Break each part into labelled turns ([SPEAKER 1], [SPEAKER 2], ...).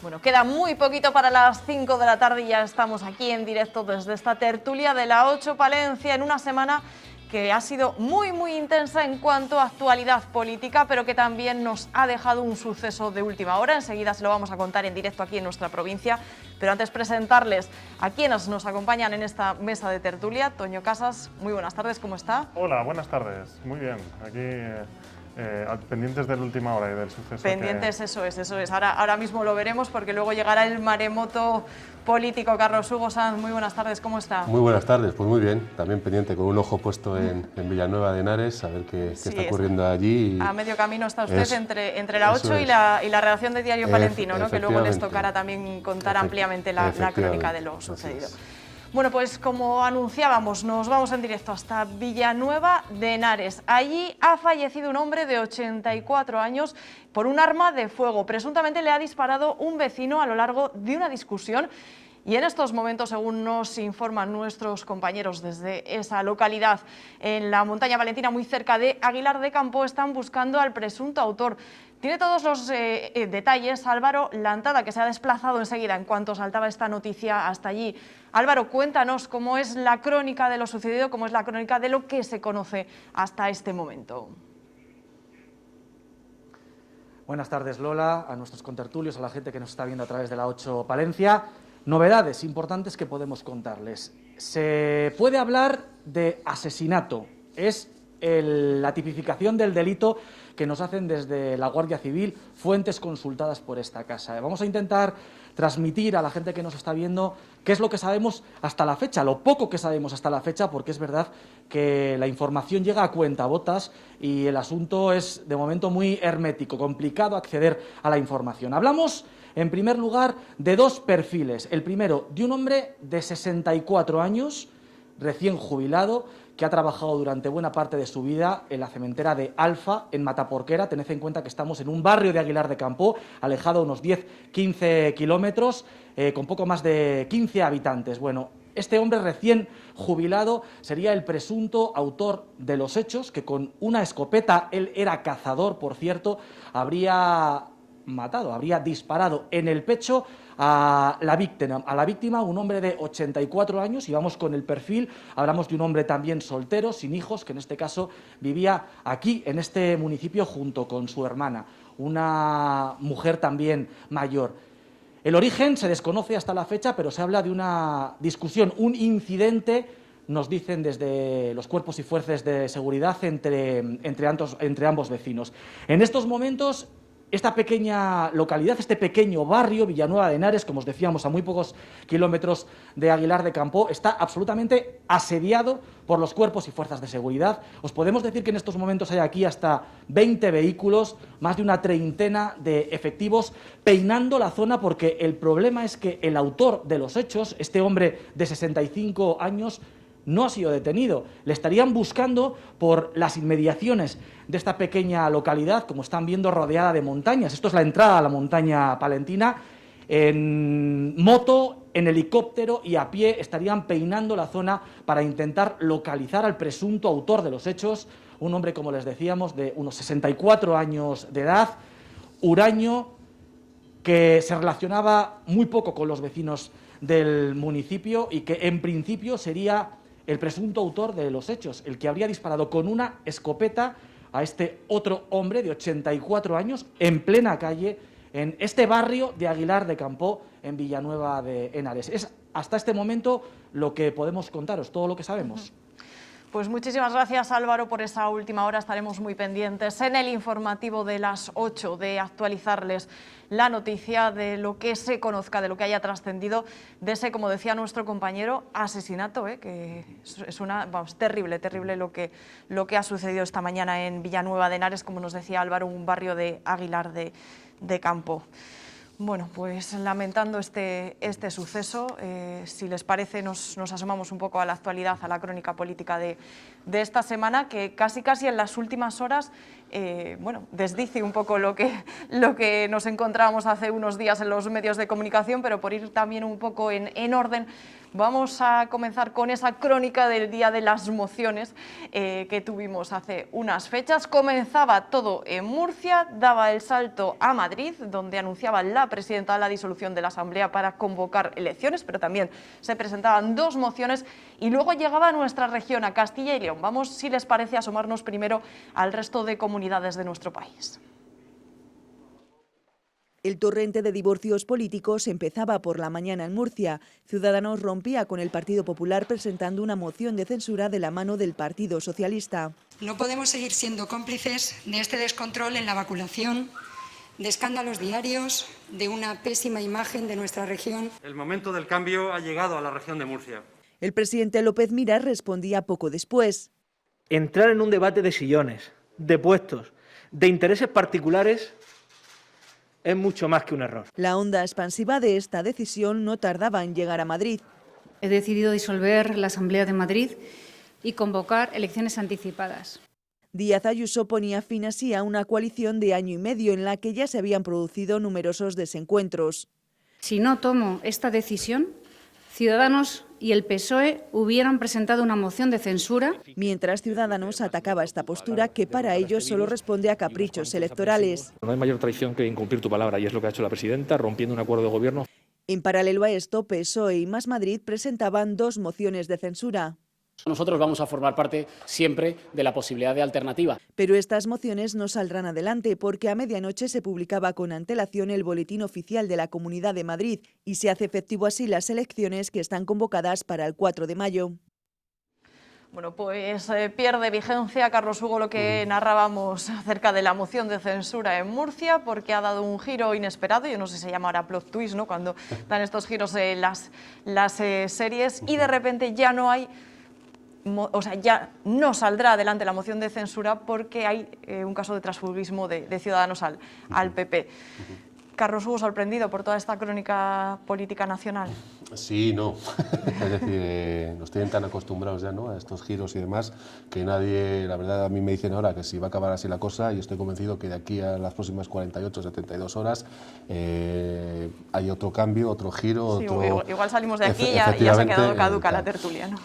[SPEAKER 1] Bueno, queda muy poquito para las 5 de la tarde y ya estamos aquí en directo desde esta tertulia de la 8 Palencia en una semana que ha sido muy intensa en cuanto a actualidad política, pero que también nos ha dejado un suceso de última hora. Enseguida se lo vamos a contar en directo aquí en nuestra provincia, pero antes presentarles a quienes nos acompañan en esta mesa de tertulia. Toño Casas, muy buenas tardes, ¿cómo está?
[SPEAKER 2] Hola, buenas tardes, muy bien, aquí pendientes de la última hora y del suceso.
[SPEAKER 1] Pendientes, eso es. Ahora mismo lo veremos porque luego llegará el maremoto político. Carlos Hugo Sanz, muy buenas tardes, ¿cómo está?
[SPEAKER 3] Muy buenas tardes, pues muy bien, también pendiente, con un ojo puesto en Villanueva de Henares, a ver qué está ocurriendo allí.
[SPEAKER 1] A medio camino está usted entre la 8 y la redacción de Diario Palentino, ¿no? Que luego les tocará también contar ampliamente la crónica de lo sucedido. Bueno, pues como anunciábamos, nos vamos en directo hasta Villanueva de Henares. Allí ha fallecido un hombre de 84 años por un arma de fuego. Presuntamente le ha disparado un vecino a lo largo de una discusión. Y en estos momentos, según nos informan nuestros compañeros desde esa localidad en la montaña palentina, muy cerca de Aguilar de Campo, están buscando al presunto autor. Tiene todos los detalles Álvaro Lantada, que se ha desplazado enseguida en cuanto saltaba esta noticia hasta allí. Álvaro, cuéntanos cómo es la crónica de lo sucedido, cómo es la crónica de lo que se conoce hasta este momento.
[SPEAKER 4] Buenas tardes, Lola, a nuestros contertulios, a la gente que nos está viendo a través de la 8 Palencia. Novedades importantes que podemos contarles. Se puede hablar de asesinato. Es la tipificación del delito que nos hacen desde la Guardia Civil, fuentes consultadas por esta casa. Vamos a intentar transmitir a la gente que nos está viendo qué es lo que sabemos hasta la fecha, lo poco que sabemos hasta la fecha, porque es verdad que la información llega a cuentagotas y el asunto es de momento muy hermético, complicado acceder a la información. Hablamos, en primer lugar, de dos perfiles. El primero, de un hombre de 64 años, recién jubilado, que ha trabajado durante buena parte de su vida en la cementera de Alfa, en Mataporquera. Tened en cuenta que estamos en un barrio de Aguilar de Campo, alejado unos 10-15 kilómetros, con poco más de 15 habitantes. Bueno, este hombre recién jubilado sería el presunto autor de los hechos, que con una escopeta, él era cazador, por cierto, habría disparado en el pecho a la víctima, un hombre de 84 años, y vamos con el perfil. Hablamos de un hombre también soltero, sin hijos, que en este caso vivía aquí, en este municipio, junto con su hermana, una mujer también mayor. El origen se desconoce hasta la fecha, pero se habla de una discusión, un incidente, nos dicen desde los cuerpos y fuerzas de seguridad, entre ambos vecinos. En estos momentos, esta pequeña localidad, este pequeño barrio, Villanueva de Henares, como os decíamos, a muy pocos kilómetros de Aguilar de Campo, está absolutamente asediado por los cuerpos y fuerzas de seguridad. Os podemos decir que en estos momentos hay aquí hasta 20 vehículos, más de una treintena de efectivos peinando la zona, porque el problema es que el autor de los hechos, este hombre de 65 años, no ha sido detenido. Le estarían buscando por las inmediaciones de esta pequeña localidad, como están viendo, rodeada de montañas. Esto es la entrada a la montaña palentina. En moto, en helicóptero y a pie estarían peinando la zona para intentar localizar al presunto autor de los hechos, un hombre, como les decíamos, de unos 64 años de edad, huraño, que se relacionaba muy poco con los vecinos del municipio y que en principio sería el presunto autor de los hechos, el que habría disparado con una escopeta a este otro hombre de 84 años en plena calle, en este barrio de Aguilar de Campo, en Villanueva de Henares. Es hasta este momento lo que podemos contaros, todo lo que sabemos.
[SPEAKER 1] Pues muchísimas gracias, Álvaro, por esa última hora. Estaremos muy pendientes en el informativo de las 8 de actualizarles la noticia de lo que se conozca, de lo que haya trascendido, de ese, como decía nuestro compañero, asesinato, que es terrible lo que ha sucedido esta mañana en Villanueva de Henares, como nos decía Álvaro, un barrio de Aguilar de Campo. Bueno, pues lamentando este suceso, si les parece nos asomamos un poco a la actualidad, a la crónica política de esta semana, que casi en las últimas horas bueno, desdice un poco lo que nos encontrábamos hace unos días en los medios de comunicación, pero por ir también un poco en orden, vamos a comenzar con esa crónica del día de las mociones que tuvimos hace unas fechas. Comenzaba todo en Murcia, daba el salto a Madrid, donde anunciaba la presidenta la disolución de la Asamblea para convocar elecciones, pero también se presentaban dos mociones y luego llegaba a nuestra región, a Castilla y León. Vamos, si les parece, a asomarnos primero al resto de comunidades de nuestro país.
[SPEAKER 5] El torrente de divorcios políticos empezaba por la mañana en Murcia. Ciudadanos rompía con el Partido Popular presentando una moción de censura de la mano del Partido Socialista.
[SPEAKER 6] No podemos seguir siendo cómplices de este descontrol en la vacunación, de escándalos diarios, de una pésima imagen de nuestra región.
[SPEAKER 7] El momento del cambio ha llegado a la región de Murcia.
[SPEAKER 5] El presidente López Miras respondía poco después.
[SPEAKER 8] Entrar en un debate de sillones, de puestos, de intereses particulares es mucho más que un error.
[SPEAKER 5] La onda expansiva de esta decisión no tardaba en llegar a Madrid.
[SPEAKER 9] He decidido disolver la Asamblea de Madrid y convocar elecciones anticipadas.
[SPEAKER 5] Díaz Ayuso ponía fin así a una coalición de año y medio en la que ya se habían producido numerosos desencuentros.
[SPEAKER 9] Si no tomo esta decisión, Ciudadanos y el PSOE hubieran presentado una moción de censura.
[SPEAKER 5] Mientras Ciudadanos atacaba esta postura que para ellos solo responde a caprichos electorales.
[SPEAKER 10] No hay mayor traición que incumplir tu palabra y es lo que ha hecho la presidenta, rompiendo un acuerdo de gobierno.
[SPEAKER 5] En paralelo a esto, PSOE y Más Madrid presentaban dos mociones de censura.
[SPEAKER 11] Nosotros vamos a formar parte siempre de la posibilidad de alternativa.
[SPEAKER 5] Pero estas mociones no saldrán adelante porque a medianoche se publicaba con antelación el boletín oficial de la Comunidad de Madrid y se hace efectivo así las elecciones que están convocadas para el 4 de mayo.
[SPEAKER 1] Bueno, pues pierde vigencia, Carlos Hugo, lo que narrábamos acerca de la moción de censura en Murcia, porque ha dado un giro inesperado. Yo no sé si se llama ahora plot twist, ¿no?, cuando dan estos giros las series, y de repente ya no hay... O sea, ya no saldrá adelante la moción de censura porque hay un caso de transfugismo de Ciudadanos al PP. Carlos Hugo, sorprendido por toda esta crónica política nacional.
[SPEAKER 3] Sí, no. Es decir, nos tienen tan acostumbrados ya, ¿no?, a estos giros y demás, que nadie, la verdad, a mí me dicen ahora que si va a acabar así la cosa, y estoy convencido que de aquí a las próximas 48, 72 horas hay otro cambio, otro giro,
[SPEAKER 1] sí,
[SPEAKER 3] otro...
[SPEAKER 1] Igual salimos de aquí y ya se ha quedado caduca la tertulia, ¿no?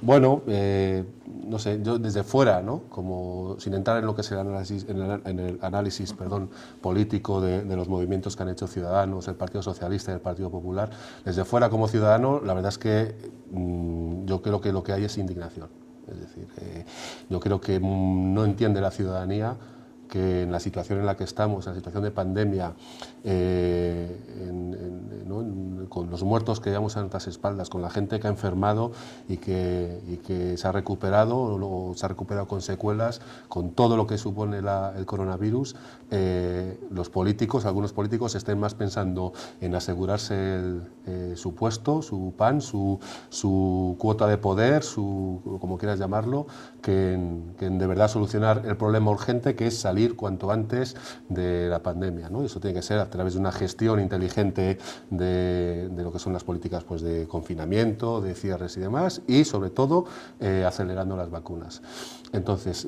[SPEAKER 3] Bueno, no sé, yo desde fuera, ¿no?, como sin entrar en lo que es el análisis político de los movimientos que han hecho Ciudadanos, el Partido Socialista y el Partido Popular, desde fuera como ciudadano, la verdad es que yo creo que lo que hay es indignación. Es decir, yo creo que no entiende la ciudadanía que en la situación en la que estamos, en la situación de pandemia, con los muertos que llevamos a nuestras espaldas, con la gente que ha enfermado y que se ha recuperado o se ha recuperado con secuelas, con todo lo que supone el coronavirus, los políticos, algunos políticos, estén más pensando en asegurarse su puesto, su pan, su cuota de poder, como quieras llamarlo, que en de verdad solucionar el problema urgente, que es salir cuanto antes de la pandemia, ¿no? Y eso tiene que ser a través de una gestión inteligente de lo que son las políticas, pues, de confinamiento, de cierres y demás, y sobre todo acelerando las vacunas. Entonces,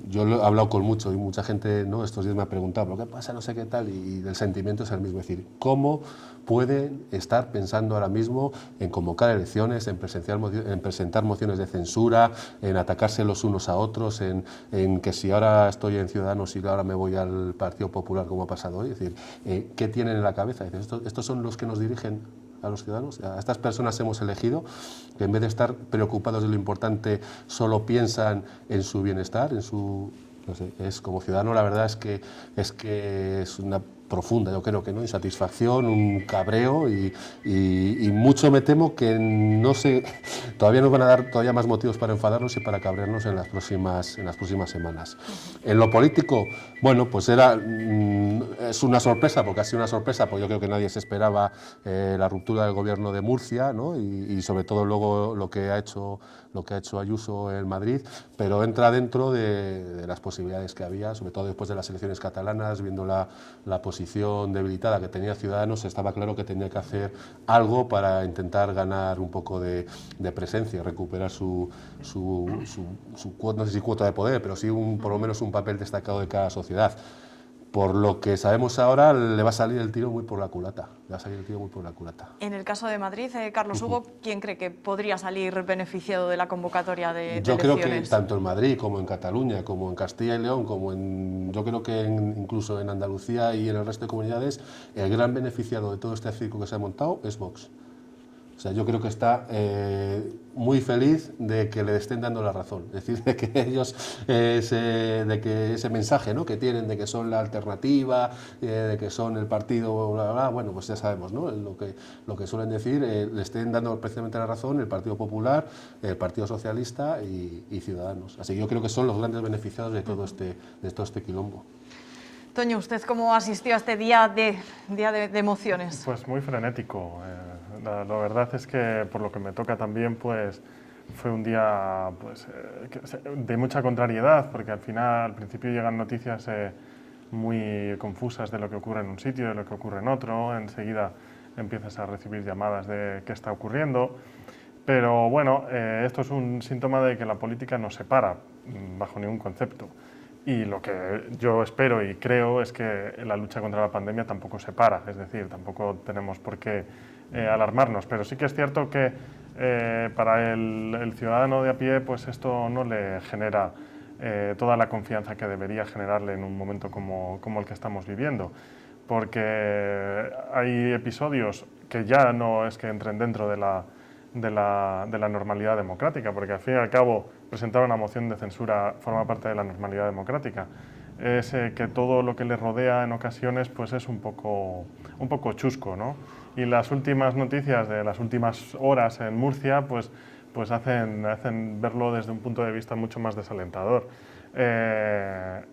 [SPEAKER 3] yo he hablado con mucha gente, ¿no?, estos días me ha preguntado, ¿qué pasa? No sé qué tal, y el sentimiento es el mismo, es decir, ¿cómo pueden estar pensando ahora mismo en convocar elecciones, en presentar mociones de censura, en atacarse los unos a otros, en que si ahora estoy en Ciudadanos y ahora me voy al Partido Popular, como ha pasado hoy? Es decir, ¿qué tienen en la cabeza? ¿Estos son los que nos dirigen a los ciudadanos? A estas personas hemos elegido, que en vez de estar preocupados de lo importante, solo piensan en su bienestar, en su... No sé, como ciudadano la verdad es que es una profunda, yo creo que no, insatisfacción, un cabreo y mucho me temo que todavía nos van a dar todavía más motivos para enfadarnos y para cabrearnos en las próximas semanas. En lo político, bueno, pues es una sorpresa, porque ha sido una sorpresa, porque yo creo que nadie se esperaba la ruptura del gobierno de Murcia, ¿no?, y sobre todo luego lo que ha hecho Ayuso en Madrid, pero entra dentro de las posibilidades que había, sobre todo después de las elecciones catalanas, viendo la posibilidad posición debilitada que tenía Ciudadanos, estaba claro que tenía que hacer algo para intentar ganar un poco de presencia, recuperar su no sé si cuota de poder, pero sí por lo menos un papel destacado de cada sociedad. Por lo que sabemos ahora, le va a salir el tiro muy por la culata.
[SPEAKER 1] En el caso de Madrid, Carlos Hugo, ¿quién cree que podría salir beneficiado de la convocatoria de elecciones?
[SPEAKER 3] Yo creo que tanto en Madrid como en Cataluña, como en Castilla y León, yo creo que incluso en Andalucía y en el resto de comunidades, el gran beneficiado de todo este circo que se ha montado es Vox. O sea, yo creo que está muy feliz de que le estén dando la razón, es decir, de que ellos, de que ese mensaje, ¿no?, que tienen de que son la alternativa, de que son el partido, bla, bla, bla, bueno, pues ya sabemos, ¿no?, lo que suelen decir, le estén dando precisamente la razón el Partido Popular, el Partido Socialista y Ciudadanos. Así que yo creo que son los grandes beneficiados de todo este quilombo.
[SPEAKER 1] Toño, ¿usted cómo asistió a este día de emociones?
[SPEAKER 2] Pues muy frenético. La verdad es que, por lo que me toca también, pues fue un día pues, de mucha contrariedad, porque al principio llegan noticias muy confusas de lo que ocurre en un sitio, de lo que ocurre en otro, enseguida empiezas a recibir llamadas de qué está ocurriendo, pero bueno, esto es un síntoma de que la política no se para bajo ningún concepto. Y lo que yo espero y creo es que la lucha contra la pandemia tampoco se para, es decir, tampoco tenemos por qué alarmarnos, pero sí que es cierto que para el ciudadano de a pie, pues esto no le genera toda la confianza que debería generarle en un momento como el que estamos viviendo, porque hay episodios que ya no es que entren dentro de la normalidad democrática, porque al fin y al cabo presentar una moción de censura forma parte de la normalidad democrática. Es que todo lo que le rodea en ocasiones pues es un poco chusco, ¿no? Y las últimas noticias de las últimas horas en Murcia pues hacen verlo desde un punto de vista mucho más desalentador. El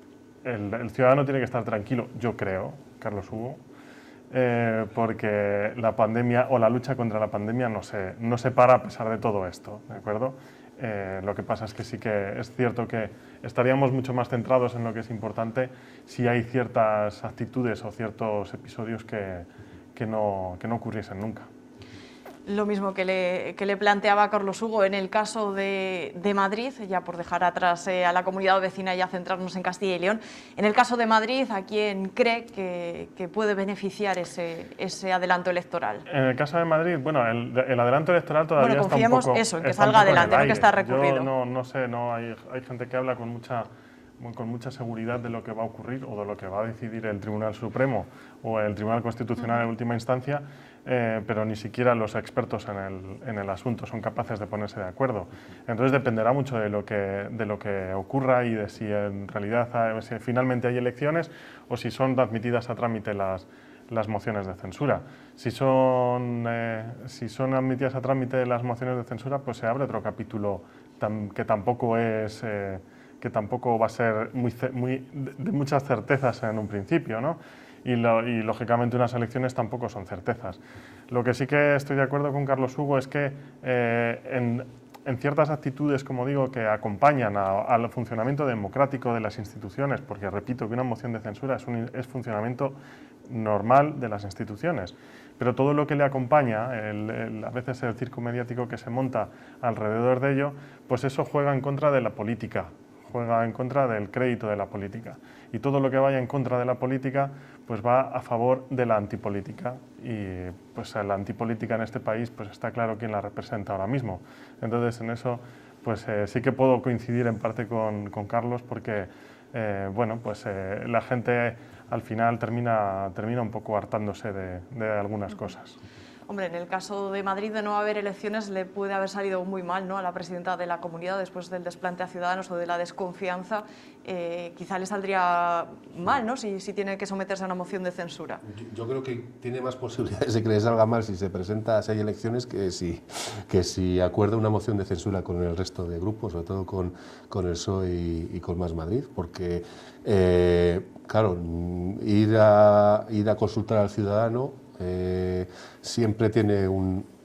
[SPEAKER 2] ciudadano tiene que estar tranquilo, yo creo, Carlos Hugo, porque la pandemia o la lucha contra la pandemia no se para a pesar de todo esto, ¿de acuerdo? Lo que pasa es que sí que es cierto que estaríamos mucho más centrados en lo que es importante si hay ciertas actitudes o ciertos episodios que no ocurriesen nunca.
[SPEAKER 1] Lo mismo que le planteaba Carlos Hugo en el caso de Madrid, ya por dejar atrás a la comunidad vecina y ya centrarnos en Castilla y León. En el caso de Madrid, ¿a quién cree que puede beneficiar ese adelanto electoral?
[SPEAKER 2] En el caso de Madrid, bueno, el adelanto electoral todavía está un poco...
[SPEAKER 1] Bueno, confiemos eso, en que salga adelante, no que está recurrido.
[SPEAKER 2] Yo no sé, hay gente que habla con mucha seguridad de lo que va a ocurrir o de lo que va a decidir el Tribunal Supremo o el Tribunal Constitucional en última instancia, pero ni siquiera los expertos en el asunto son capaces de ponerse de acuerdo. Entonces dependerá mucho de lo que ocurra y de si en realidad si finalmente hay elecciones o si son admitidas a trámite las mociones de censura. Si son admitidas a trámite las mociones de censura, pues se abre otro capítulo que tampoco va a ser de muchas certezas en un principio, ¿no? Y lógicamente unas elecciones tampoco son certezas. Lo que sí que estoy de acuerdo con Carlos Hugo es que en ciertas actitudes, como digo, que acompañan al funcionamiento democrático de las instituciones, porque repito que una moción de censura es funcionamiento normal de las instituciones, pero todo lo que le acompaña, a veces el circo mediático que se monta alrededor de ello, pues eso juega en contra de la política, juega en contra del crédito de la política. Y todo lo que vaya en contra de la política pues va a favor de la antipolítica. Y pues la antipolítica en este país pues está claro quién la representa ahora mismo. Entonces en eso pues sí que puedo coincidir en parte con Carlos, porque bueno, pues la gente al final termina un poco hartándose de algunas cosas.
[SPEAKER 1] Hombre, en el caso de Madrid, de no haber elecciones, le puede haber salido muy mal, ¿no?, a la presidenta de la comunidad después del desplante a Ciudadanos o de la desconfianza. Quizá le saldría mal, ¿no?, si tiene que someterse a una moción de censura.
[SPEAKER 3] Yo creo que tiene más posibilidades de que le salga mal si se presenta si hay elecciones que si acuerda una moción de censura con el resto de grupos, sobre todo con el PSOE y con Más Madrid, porque, claro, ir a consultar al ciudadano siempre tiene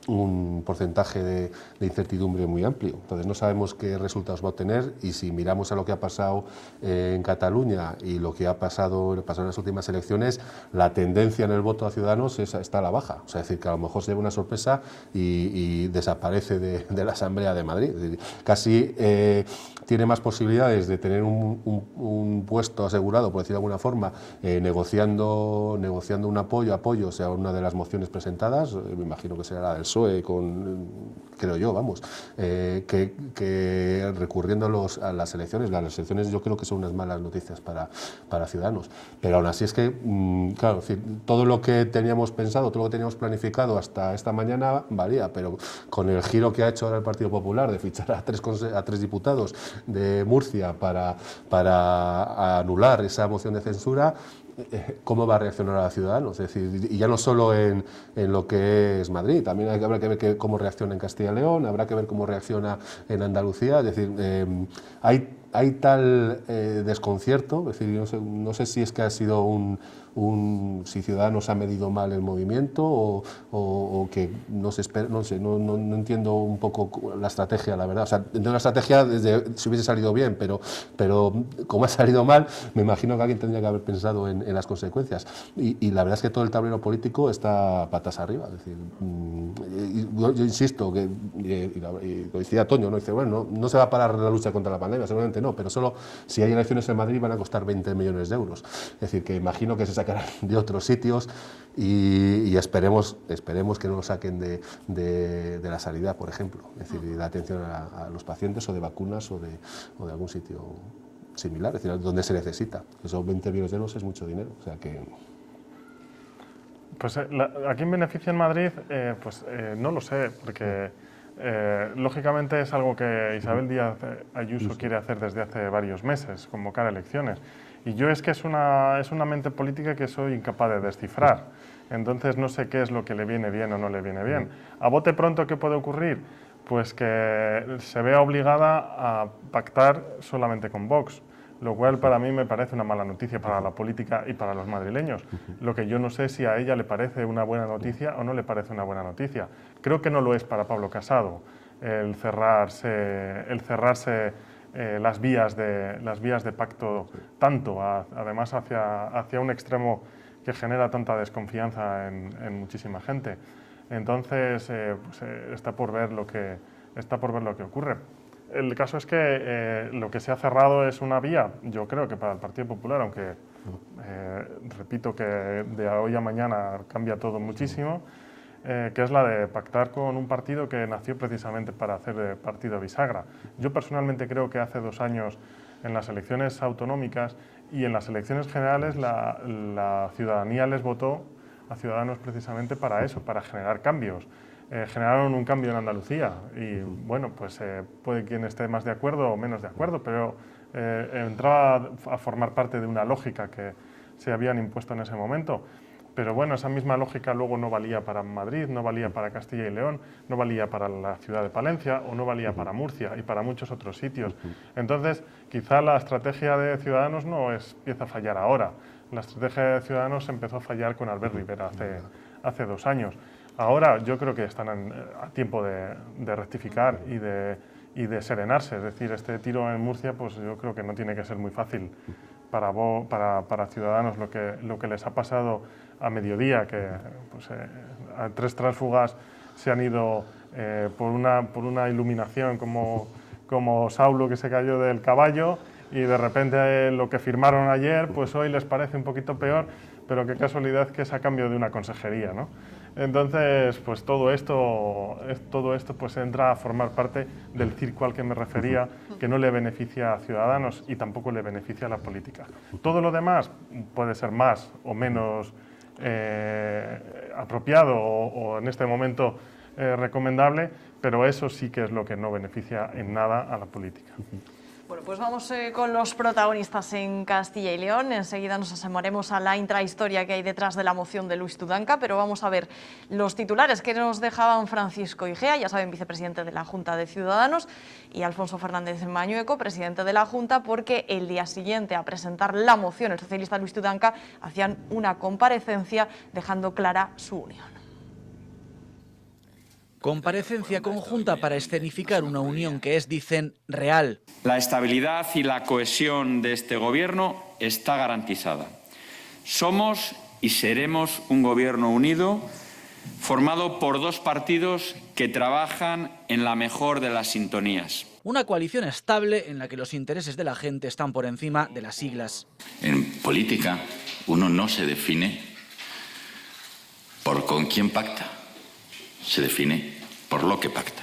[SPEAKER 3] un porcentaje de incertidumbre muy amplio. Entonces no sabemos qué resultados va a obtener, y si miramos a lo que ha pasado en Cataluña y lo que ha pasado en las últimas elecciones, la tendencia en el voto a Ciudadanos está a la baja. O sea, es decir, que a lo mejor se lleva una sorpresa y desaparece de la Asamblea de Madrid. Es decir, casi tiene más posibilidades de tener un puesto asegurado, por decirlo de alguna forma, negociando un apoyo, o sea, una de las mociones presentadas, me imagino que será la del PSOE, creo yo, vamos, que recurriendo a las elecciones. Las elecciones yo creo que son unas malas noticias para Ciudadanos, pero aún así es que, claro, es decir, todo lo que teníamos pensado, todo lo que teníamos planificado hasta esta mañana valía, pero con el giro que ha hecho ahora el Partido Popular de fichar a tres diputados de Murcia para anular esa moción de censura, ¿cómo va a reaccionar a Ciudadanos? Es decir, y ya no solo en lo que es Madrid, también habrá que ver cómo reacciona en Castilla y León, habrá que ver cómo reacciona en Andalucía. Es decir, hay tal desconcierto, es decir, no sé si es que ha sido si Ciudadanos ha medido mal el movimiento o que no entiendo un poco la estrategia, la verdad. O sea, entiendo la estrategia desde si hubiese salido bien, pero como ha salido mal, me imagino que alguien tendría que haber pensado en las consecuencias. Y la verdad es que todo el tablero político está patas arriba. Es decir, yo insisto, y lo decía Toño, ¿no? Dice, bueno, no se va a parar la lucha contra la pandemia, seguramente no, pero solo si hay elecciones en Madrid van a costar 20 millones de euros. Es decir, que imagino que se sacarán de otros sitios y esperemos que no lo saquen de la sanidad, por ejemplo. Es decir, de la atención a los pacientes, o de vacunas, o de algún sitio similar, es decir, donde se necesita. Esos 20 millones de euros es mucho dinero. O sea que...
[SPEAKER 2] Pues ¿a quién beneficia en Madrid? No lo sé, porque lógicamente es algo que Isabel Díaz Ayuso quiere hacer desde hace varios meses, convocar elecciones. Y yo es que es una mente política que soy incapaz de descifrar. Entonces no sé qué es lo que le viene bien o no le viene bien. A bote pronto, ¿qué puede ocurrir? Pues que se vea obligada a pactar solamente con Vox, lo cual para mí me parece una mala noticia para la política y para los madrileños. Lo que yo no sé si a ella le parece una buena noticia o no le parece una buena noticia. Creo que no lo es para Pablo Casado el cerrarse las vías de pacto tanto, además hacia un extremo que genera tanta desconfianza en muchísima gente. Entonces está por ver lo que ocurre. El caso es que lo que se ha cerrado es una vía, yo creo que para el Partido Popular, aunque repito que de hoy a mañana cambia todo muchísimo, que es la de pactar con un partido que nació precisamente para hacer de partido bisagra. Yo personalmente creo que hace 2 años, en las elecciones autonómicas y en las elecciones generales, la ciudadanía les votó a Ciudadanos precisamente para eso, para generar cambios. Generaron un cambio en Andalucía y, bueno, pues puede quien esté más de acuerdo o menos de acuerdo, pero entraba a formar parte de una lógica que se habían impuesto en ese momento. Pero bueno, esa misma lógica luego no valía para Madrid, no valía para Castilla y León, no valía para la ciudad de Palencia o no valía para Murcia y para muchos otros sitios. Entonces, quizá la estrategia de Ciudadanos no empieza a fallar ahora. La estrategia de Ciudadanos empezó a fallar con Albert Rivera hace 2 años. Ahora yo creo que están a tiempo de rectificar y de serenarse. Es decir, este tiro en Murcia, pues yo creo que no tiene que ser muy fácil para Ciudadanos lo que les ha pasado a mediodía, que pues, a 3 tránsfugas se han ido por una iluminación como Saulo que se cayó del caballo, y de repente lo que firmaron ayer, pues hoy les parece un poquito peor, pero qué casualidad que es a cambio de una consejería, ¿no? Entonces, pues todo esto pues entra a formar parte del circo al que me refería, que no le beneficia a Ciudadanos y tampoco le beneficia a la política. Todo lo demás puede ser más o menos apropiado o en este momento recomendable, pero eso sí que es lo que no beneficia en nada a la política.
[SPEAKER 1] Bueno, pues vamos con los protagonistas en Castilla y León. Enseguida nos asomaremos a la intrahistoria que hay detrás de la moción de Luis Tudanca, pero vamos a ver los titulares que nos dejaban Francisco Igea, ya saben, vicepresidente de la Junta de Ciudadanos, y Alfonso Fernández Mañueco, presidente de la Junta, porque el día siguiente a presentar la moción, el socialista Luis Tudanca, hacían una comparecencia dejando clara su unión.
[SPEAKER 4] Comparecencia conjunta para escenificar una unión que es, dicen, real.
[SPEAKER 12] La estabilidad y la cohesión de este Gobierno está garantizada. Somos y seremos un Gobierno unido, formado por dos partidos que trabajan en la mejor de las sintonías.
[SPEAKER 4] Una coalición estable en la que los intereses de la gente están por encima de las siglas.
[SPEAKER 13] En política, uno no se define por con quién pacta, se define por lo que pacta,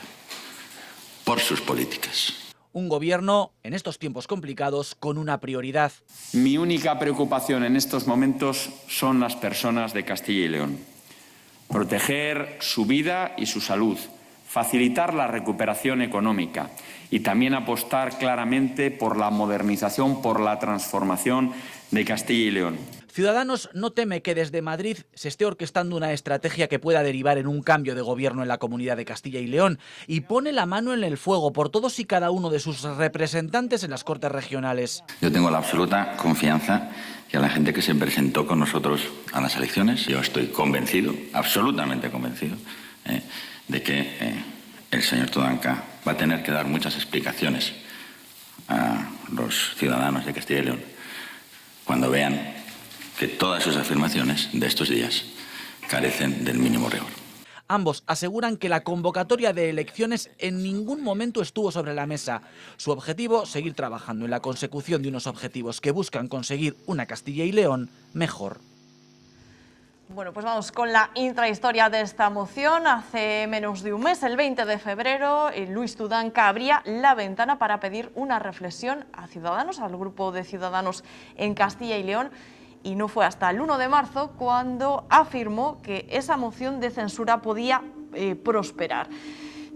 [SPEAKER 13] por sus políticas.
[SPEAKER 4] Un gobierno, en estos tiempos complicados, con una prioridad.
[SPEAKER 12] Mi única preocupación en estos momentos son las personas de Castilla y León. Proteger su vida y su salud, facilitar la recuperación económica y también apostar claramente por la modernización, por la transformación de Castilla y León.
[SPEAKER 4] Ciudadanos no teme que desde Madrid se esté orquestando una estrategia que pueda derivar en un cambio de gobierno en la Comunidad de Castilla y León y pone la mano en el fuego por todos y cada uno de sus representantes en las Cortes regionales.
[SPEAKER 13] Yo tengo la absoluta confianza y a la gente que se presentó con nosotros a las elecciones, yo estoy convencido, absolutamente convencido, de que el señor Tudanca va a tener que dar muchas explicaciones a los ciudadanos de Castilla y León cuando vean que todas sus afirmaciones de estos días carecen del mínimo rigor.
[SPEAKER 4] Ambos aseguran que la convocatoria de elecciones en ningún momento estuvo sobre la mesa. Su objetivo, seguir trabajando en la consecución de unos objetivos que buscan conseguir una Castilla y León mejor.
[SPEAKER 1] Bueno, pues vamos con la intrahistoria de esta moción. Hace menos de un mes, el 20 de febrero, Luis Tudanca abría la ventana para pedir una reflexión a Ciudadanos, al grupo de Ciudadanos en Castilla y León. Y no fue hasta el 1 de marzo cuando afirmó que esa moción de censura podía prosperar.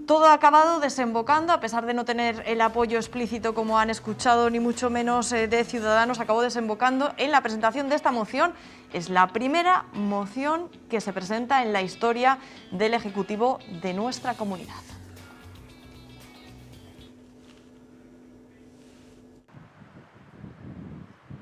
[SPEAKER 1] Todo ha acabado desembocando, a pesar de no tener el apoyo explícito, como han escuchado, ni mucho menos de Ciudadanos, acabó desembocando en la presentación de esta moción. Es la primera moción que se presenta en la historia del Ejecutivo de nuestra comunidad.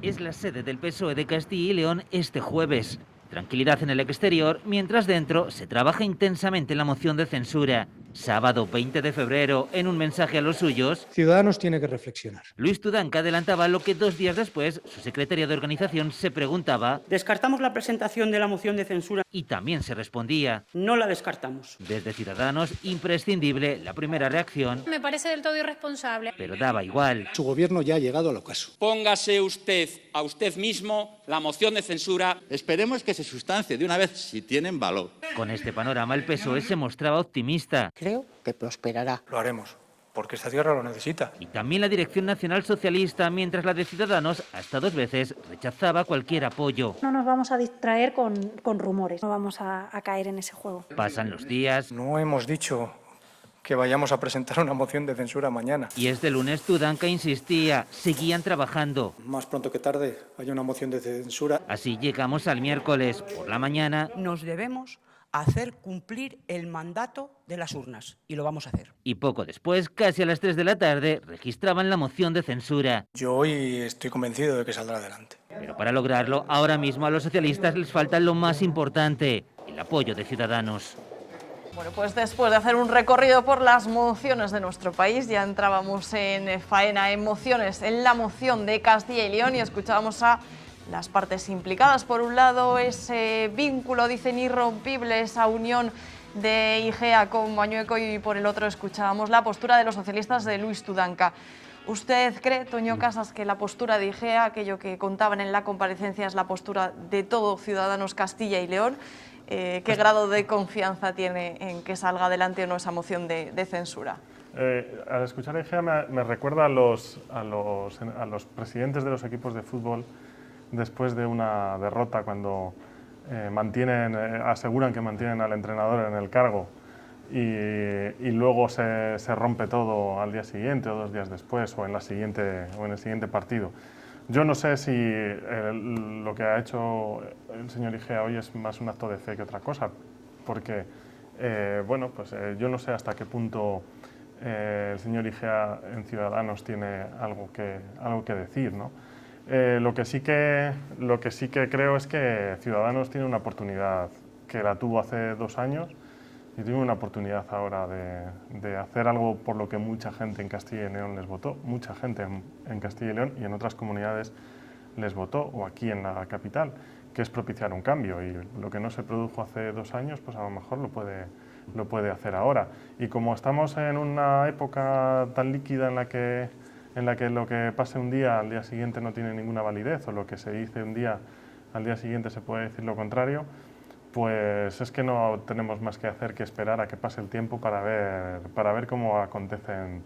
[SPEAKER 14] Es la sede del PSOE de Castilla y León este jueves. Tranquilidad en el exterior, mientras dentro se trabaja intensamente en la moción de censura. Sábado 20 de febrero, en un mensaje a los suyos,
[SPEAKER 15] Ciudadanos tiene que reflexionar.
[SPEAKER 14] Luis Tudanca adelantaba lo que 2 días después su secretaria de organización se preguntaba.
[SPEAKER 16] ¿Descartamos la presentación de la moción de censura?
[SPEAKER 14] Y también se respondía.
[SPEAKER 16] No la descartamos.
[SPEAKER 14] Desde Ciudadanos, imprescindible la primera reacción.
[SPEAKER 9] Me parece del todo irresponsable.
[SPEAKER 14] Pero daba igual.
[SPEAKER 15] Su gobierno ya ha llegado al ocaso.
[SPEAKER 17] Póngase usted a usted mismo la moción de censura.
[SPEAKER 18] Esperemos que se sustancie de una vez si tienen valor.
[SPEAKER 14] Con este panorama el PSOE se mostraba optimista.
[SPEAKER 19] Creo que prosperará.
[SPEAKER 15] Lo haremos, porque esta tierra lo necesita.
[SPEAKER 14] Y también la Dirección Nacional Socialista, mientras la de Ciudadanos hasta 2 veces rechazaba cualquier apoyo.
[SPEAKER 20] No nos vamos a distraer con rumores, no vamos a caer en ese juego.
[SPEAKER 14] Pasan los días.
[SPEAKER 15] No hemos dicho que vayamos a presentar una moción de censura mañana.
[SPEAKER 14] Y este lunes Tudanca insistía, seguían trabajando.
[SPEAKER 15] Más pronto que tarde haya una moción de censura.
[SPEAKER 14] Así llegamos al miércoles por la mañana.
[SPEAKER 19] Nos debemos hacer cumplir el mandato de las urnas, y lo vamos a hacer.
[SPEAKER 14] Y poco después, casi a las 3 de la tarde, registraban la moción de censura.
[SPEAKER 15] Yo hoy estoy convencido de que saldrá adelante.
[SPEAKER 14] Pero para lograrlo, ahora mismo a los socialistas les falta lo más importante, el apoyo de Ciudadanos.
[SPEAKER 1] Bueno, pues después de hacer un recorrido por las mociones de nuestro país, ya entrábamos en faena, en mociones, en la moción de Castilla y León, y escuchábamos a las partes implicadas. Por un lado, ese vínculo, dicen, irrompible, esa unión de IGEA con Mañueco, y por el otro escuchábamos la postura de los socialistas de Luis Tudanca. ¿Usted cree, Toño Casas, que la postura de IGEA, aquello que contaban en la comparecencia, es la postura de todo Ciudadanos Castilla y León? ¿Qué grado de confianza tiene en que salga adelante o no esa moción de censura?
[SPEAKER 2] Al escuchar a IGEA me recuerda a los presidentes de los equipos de fútbol después de una derrota, cuando aseguran que mantienen al entrenador en el cargo y luego se rompe todo al día siguiente o 2 días después o en el siguiente partido. Yo no sé si lo que ha hecho el señor IGEA hoy es más un acto de fe que otra cosa, porque yo no sé hasta qué punto el señor IGEA en Ciudadanos tiene algo que decir, ¿no? Lo que sí que creo es que Ciudadanos tiene una oportunidad que la tuvo hace 2 años y tienen una oportunidad ahora de hacer algo por lo que mucha gente en Castilla y León les votó, mucha gente en Castilla y León y en otras comunidades les votó, o aquí en la capital, que es propiciar un cambio, y lo que no se produjo hace 2 años, pues a lo mejor lo puede hacer ahora. Y como estamos en una época tan líquida en la que lo que pase un día al día siguiente no tiene ninguna validez, o lo que se dice un día al día siguiente se puede decir lo contrario, pues es que no tenemos más que hacer que esperar a que pase el tiempo para ver cómo acontecen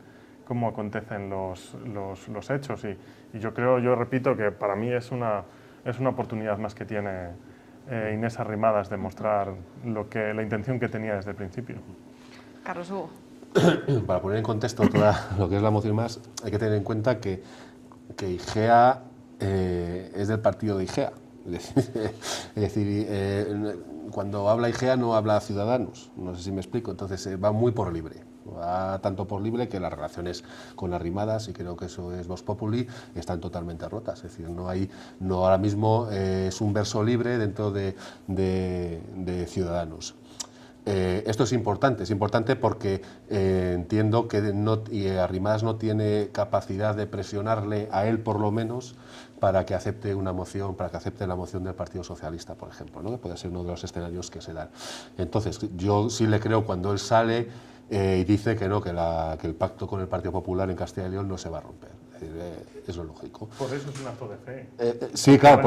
[SPEAKER 2] los hechos. Y yo repito que para mí es una oportunidad más que tiene Inés Arrimadas de mostrar la intención que tenía desde el principio.
[SPEAKER 1] Carlos Hugo.
[SPEAKER 3] Para poner en contexto toda lo que es la moción más, hay que tener en cuenta que IGEA es del partido de IGEA. Es decir, cuando habla IGEA no habla Ciudadanos, no sé si me explico, entonces va muy por libre. Va tanto por libre que las relaciones con Arrimadas, y creo que eso es Vox Populi, están totalmente rotas. Es decir, ahora mismo es un verso libre dentro de Ciudadanos. Esto es importante porque entiendo que Arrimadas no tiene capacidad de presionarle a él, por lo menos, para que acepte la moción del Partido Socialista, por ejemplo, ¿no? Que puede ser uno de los escenarios que se dan. Entonces, yo sí le creo cuando él sale y dice que no, que el pacto con el Partido Popular en Castilla y León no se va a romper. Es lo lógico.
[SPEAKER 2] Por eso es un acto de fe.
[SPEAKER 3] Sí, claro,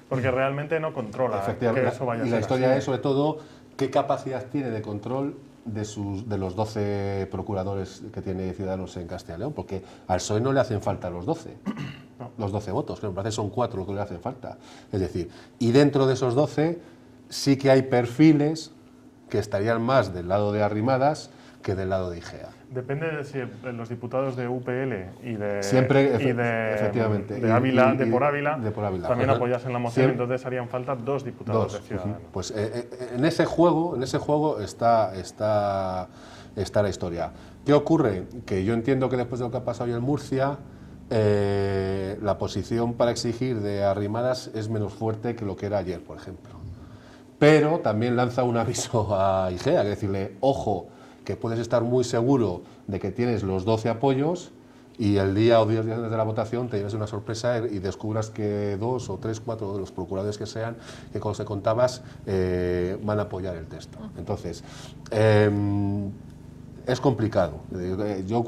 [SPEAKER 2] porque realmente no controla que eso vaya a ser.
[SPEAKER 3] Y la historia
[SPEAKER 2] así.
[SPEAKER 3] es, sobre todo, qué capacidad tiene de control de los 12 procuradores que tiene Ciudadanos en Castilla y León, porque al PSOE no le hacen falta los 12. No. Los 12 votos, que me parece son 4 los que le hacen falta. Es decir, y dentro de esos 12 sí que hay perfiles que estarían más del lado de Arrimadas que del lado de IGEA.
[SPEAKER 2] Depende de si los diputados de UPL y de
[SPEAKER 3] efectivamente.
[SPEAKER 2] de Ávila, de por Ávila también apoyasen la moción, entonces harían falta 2 diputados de Ciudadanos.
[SPEAKER 3] Pues en ese juego está la historia. ¿Qué ocurre? Que yo entiendo que después de lo que ha pasado hoy en Murcia, la posición para exigir de Arrimadas es menos fuerte que lo que era ayer, por ejemplo. Pero también lanza un aviso a IGEA, que decirle, ojo, que puedes estar muy seguro de que tienes los 12 apoyos y el día o 10 días antes de la votación te lleves una sorpresa y descubras que 2 o 3, 4 de los procuradores que sean, que con los que contabas, van a apoyar el texto. Entonces, es complicado. Yo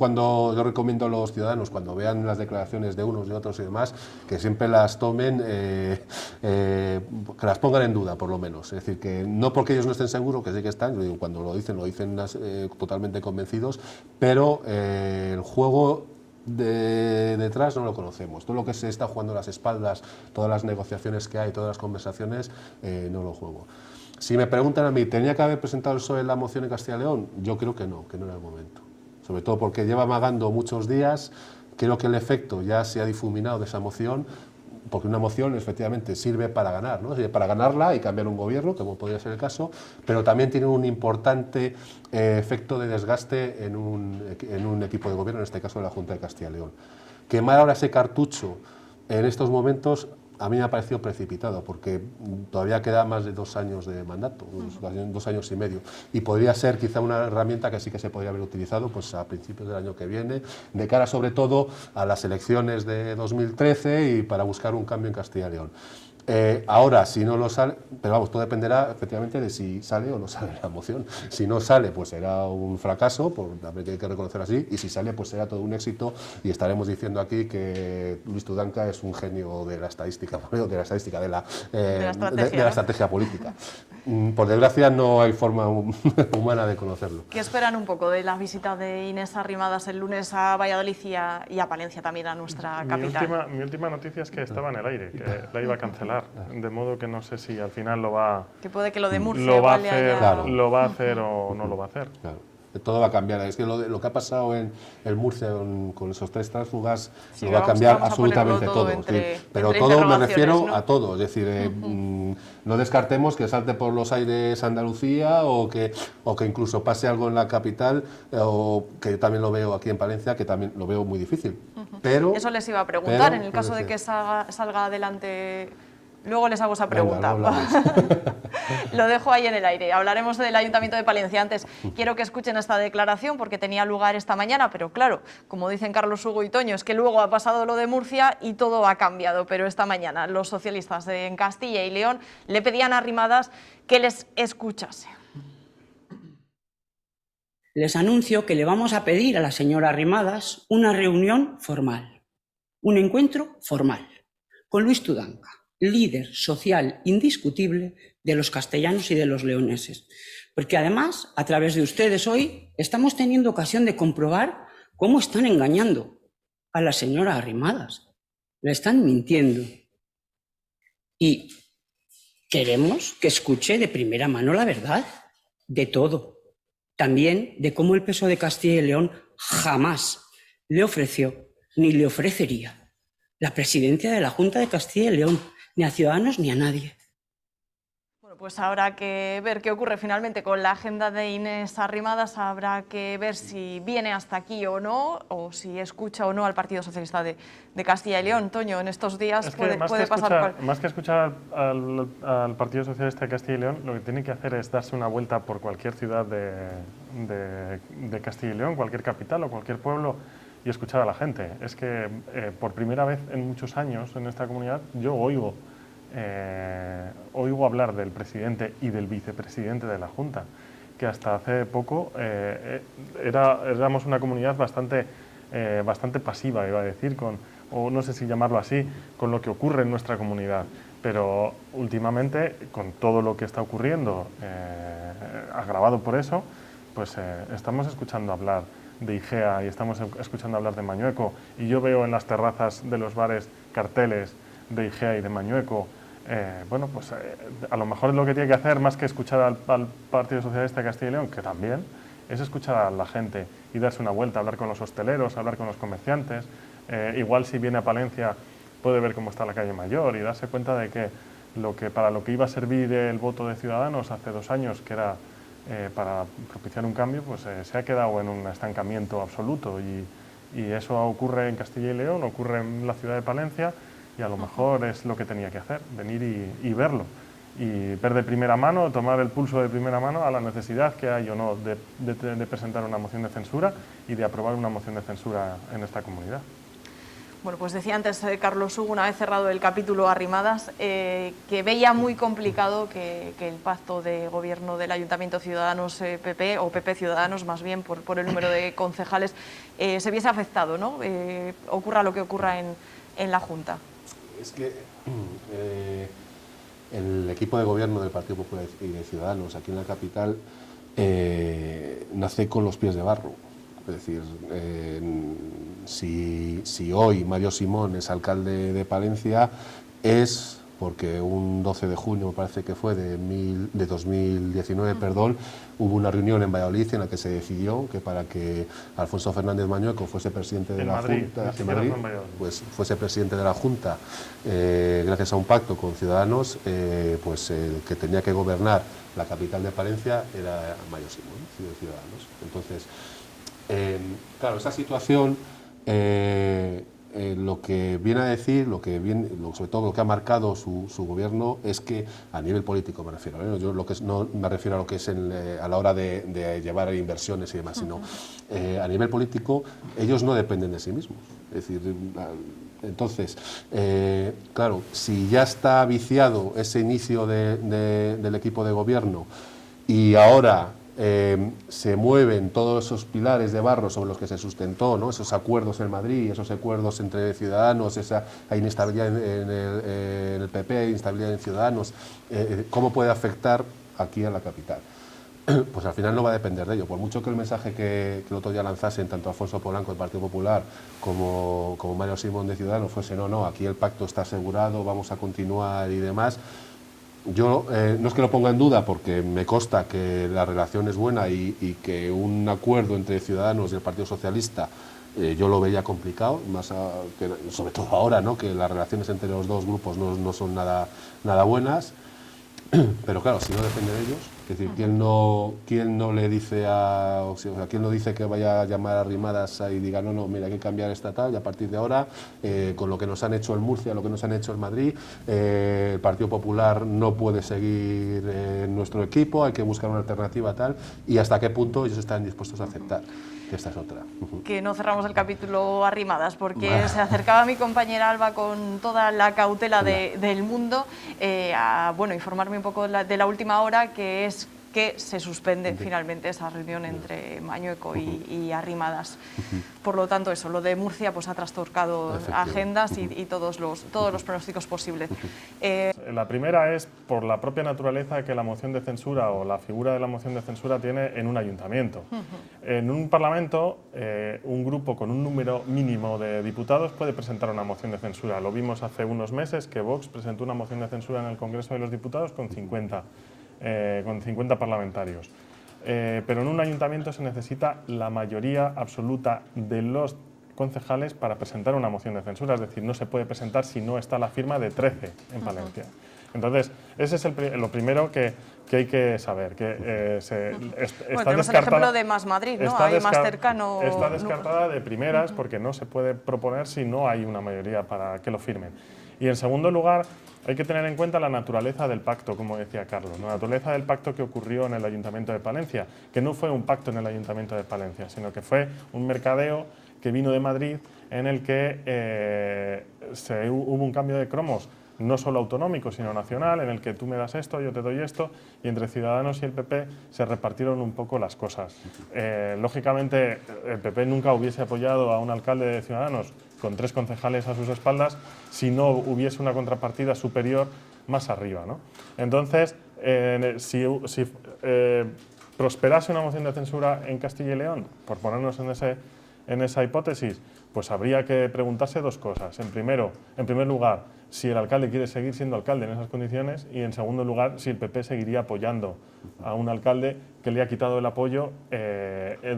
[SPEAKER 3] recomiendo a los ciudadanos, cuando vean las declaraciones de unos y otros y demás, que siempre las tomen, que las pongan en duda, por lo menos. Es decir, que no porque ellos no estén seguros, que sí que están, cuando lo dicen totalmente convencidos, pero el juego detrás no lo conocemos. Todo lo que se está jugando a las espaldas, todas las negociaciones que hay, todas las conversaciones, no lo juego. Si me preguntan a mí, ¿tenía que haber presentado el PSOE la moción en Castilla y León? Yo creo que no era el momento. Sobre todo porque lleva amagando muchos días, creo que el efecto ya se ha difuminado de esa moción, porque una moción efectivamente sirve para ganar, ¿no? Sirve para ganarla y cambiar un gobierno, como podría ser el caso, pero también tiene un importante efecto de desgaste en un equipo de gobierno, en este caso de la Junta de Castilla y León. Quemar ahora ese cartucho en estos momentos a mí me ha parecido precipitado, porque todavía queda más de 2 años de mandato, 2 años y medio, y podría ser quizá una herramienta que sí que se podría haber utilizado pues, a principios del año que viene, de cara sobre todo a las elecciones de 2013 y para buscar un cambio en Castilla y León. Ahora, si no lo sale, pero vamos, todo dependerá efectivamente de si sale o no sale la moción. Si no sale, pues será un fracaso, también hay que reconocer así, y si sale, pues será todo un éxito y estaremos diciendo aquí que Luis Tudanca es un genio de la estadística, de la estrategia política. Por desgracia, no hay forma humana de conocerlo.
[SPEAKER 1] ¿Qué esperan un poco de la visita de Inés Arrimadas el lunes a Valladolid y a Palencia, también a nuestra capital?
[SPEAKER 2] Mi última noticia es que estaba en el aire, que la iba a cancelar. De modo que no sé si al final lo va
[SPEAKER 1] que puede que lo de Murcia
[SPEAKER 2] lo va a hacer o no lo va a hacer.
[SPEAKER 3] Claro. Todo va a cambiar. Es que lo que ha pasado en el Murcia con esos 3 tránsfugas lo va a cambiar absolutamente todo. Pero todo me refiero, ¿no? A todo. Es decir, no descartemos que salte por los aires Andalucía o que incluso pase algo en la capital, o que yo también lo veo aquí en Palencia, que también lo veo muy difícil. Pero
[SPEAKER 1] eso les iba a preguntar, en el caso de que salga adelante Luego les hago esa pregunta.
[SPEAKER 3] Venga,
[SPEAKER 1] lo dejo ahí en el aire. Hablaremos del Ayuntamiento de Palencia. Antes quiero que escuchen esta declaración porque tenía lugar esta mañana, pero claro, como dicen Carlos Hugo y Toño, es que luego ha pasado lo de Murcia y todo ha cambiado. Pero esta mañana los socialistas en Castilla y León le pedían a Arrimadas que les escuchase.
[SPEAKER 16] Les anuncio que le vamos a pedir a la señora Arrimadas una reunión formal, un encuentro formal con Luis Tudanca, líder social indiscutible de los castellanos y de los leoneses. Porque además, a través de ustedes hoy, estamos teniendo ocasión de comprobar cómo están engañando a la señora Arrimadas. Le están mintiendo. Y queremos que escuche de primera mano la verdad de todo. También de cómo el PSOE de Castilla y León jamás le ofreció ni le ofrecería la presidencia de la Junta de Castilla y León, ni a Ciudadanos ni a nadie.
[SPEAKER 1] Bueno, pues habrá que ver qué ocurre finalmente con la agenda de Inés Arrimadas, habrá que ver si viene hasta aquí o no, o si escucha o no al Partido Socialista de Castilla y León. Toño, en estos días puede pasar...
[SPEAKER 2] Más que escuchar al Partido Socialista de Castilla y León, lo que tiene que hacer es darse una vuelta por cualquier ciudad de Castilla y León, cualquier capital o cualquier pueblo, y escuchar a la gente. Es que por primera vez en muchos años en esta comunidad yo oigo hablar del presidente y del vicepresidente de la Junta, que hasta hace poco éramos una comunidad bastante pasiva, iba a decir, o no sé si llamarlo así, con lo que ocurre en nuestra comunidad. Pero últimamente, con todo lo que está ocurriendo, agravado por eso, pues estamos escuchando hablar de Igea y estamos escuchando hablar de Mañueco, y yo veo en las terrazas de los bares carteles de Igea y de Mañueco. Bueno, pues a lo mejor lo que tiene que hacer, más que escuchar al Partido Socialista de Castilla y León, que también, es escuchar a la gente y darse una vuelta, hablar con los hosteleros, hablar con los comerciantes. Igual si viene a Palencia puede ver cómo está la calle Mayor y darse cuenta de que para lo que iba a servir el voto de Ciudadanos hace 2 años, que era para propiciar un cambio, pues se ha quedado en un estancamiento absoluto, y eso ocurre en Castilla y León, ocurre en la ciudad de Palencia, y a lo mejor es lo que tenía que hacer, venir y verlo, y ver de primera mano, tomar el pulso de primera mano a la necesidad que hay o no de presentar una moción de censura y de aprobar una moción de censura en esta comunidad.
[SPEAKER 1] Bueno, pues decía antes Carlos Hugo, una vez cerrado el capítulo Arrimadas, que veía muy complicado que el pacto de gobierno del Ayuntamiento Ciudadanos-PP, o PP-Ciudadanos más bien, por el número de concejales, se viese afectado, ¿no? Ocurra lo que ocurra en la Junta.
[SPEAKER 3] Es que el equipo de gobierno del Partido Popular y de Ciudadanos aquí en la capital nace con los pies de barro. Es decir, si hoy Mario Simón es alcalde de Palencia, es porque un 12 de junio, me parece que fue, de 2019, hubo una reunión en Valladolid en la que se decidió que para que Alfonso Fernández Mañueco fuese presidente de la Junta, pues fuese presidente de la Junta, gracias a un pacto con Ciudadanos, pues el que tenía que gobernar la capital de Palencia era Mario Simón, de Ciudadanos. Entonces, claro, esa situación, lo que viene a decir, sobre todo lo que ha marcado su gobierno, es que a nivel político me refiero, yo no me refiero a lo que es a la hora de llevar inversiones y demás, sino a nivel político ellos no dependen de sí mismos. Es decir, entonces, claro, si ya está viciado ese inicio del equipo de gobierno y ahora se mueven todos esos pilares de barro sobre los que se sustentó, ¿no? Esos acuerdos en Madrid, esos acuerdos entre Ciudadanos, hay inestabilidad en el PP, inestabilidad en Ciudadanos, ¿cómo puede afectar aquí a la capital? Pues al final no va a depender de ello, por mucho que el mensaje que el otro día lanzasen tanto Alfonso Polanco del Partido Popular como Mario Simón de Ciudadanos fuese no, aquí el pacto está asegurado, vamos a continuar y demás. Yo no es que lo ponga en duda, porque me consta que la relación es buena y que un acuerdo entre Ciudadanos y el Partido Socialista yo lo veía complicado, sobre todo ahora, ¿no? Que las relaciones entre los dos grupos no son nada buenas, pero claro, si no depende de ellos, Es decir, ¿quién no le dice quién no dice que vaya a llamar a Arrimadas y diga no, mira, hay que cambiar esta tal, y a partir de ahora, con lo que nos han hecho en Murcia, lo que nos han hecho en Madrid, el Partido Popular no puede seguir en nuestro equipo, hay que buscar una alternativa tal, y hasta qué punto ellos están dispuestos a aceptar. Esta es otra.
[SPEAKER 1] Que no cerramos el capítulo Arrimadas, porque se acercaba mi compañera Alba con toda la cautela del mundo a informarme un poco de la última hora, que es que se suspende finalmente esa reunión entre Mañueco y Arrimadas. Por lo tanto, eso, lo de Murcia pues ha trastocado agendas y todos los pronósticos posibles.
[SPEAKER 2] La primera es por la propia naturaleza que la moción de censura o la figura de la moción de censura tiene en un ayuntamiento. En un parlamento, un grupo con un número mínimo de diputados puede presentar una moción de censura. Lo vimos hace unos meses que Vox presentó una moción de censura en el Congreso de los Diputados con 50 parlamentarios. Pero en un ayuntamiento se necesita la mayoría absoluta de los concejales para presentar una moción de censura, es decir, no se puede presentar si no está la firma de 13 en Palencia. Entonces, ese es lo primero que hay que saber. Que
[SPEAKER 1] tenemos el ejemplo de Más Madrid, ¿no? Ahí más cercano.
[SPEAKER 2] Está descartada de primeras porque no se puede proponer si no hay una mayoría para que lo firmen. Y en segundo lugar, hay que tener en cuenta la naturaleza del pacto, como decía Carlos, la naturaleza del pacto que ocurrió en el Ayuntamiento de Palencia, que no fue un pacto en el Ayuntamiento de Palencia, sino que fue un mercadeo que vino de Madrid en el que hubo un cambio de cromos, no solo autonómico, sino nacional, en el que tú me das esto, yo te doy esto, y entre Ciudadanos y el PP se repartieron un poco las cosas. Lógicamente, el PP nunca hubiese apoyado a un alcalde de Ciudadanos con 3 concejales a sus espaldas si no hubiese una contrapartida superior más arriba, ¿no? Entonces, si prosperase una moción de censura en Castilla y León, por ponernos en esa hipótesis, pues habría que preguntarse 2 cosas. En primer lugar, si el alcalde quiere seguir siendo alcalde en esas condiciones, y en segundo lugar, si el PP seguiría apoyando a un alcalde que le ha quitado el apoyo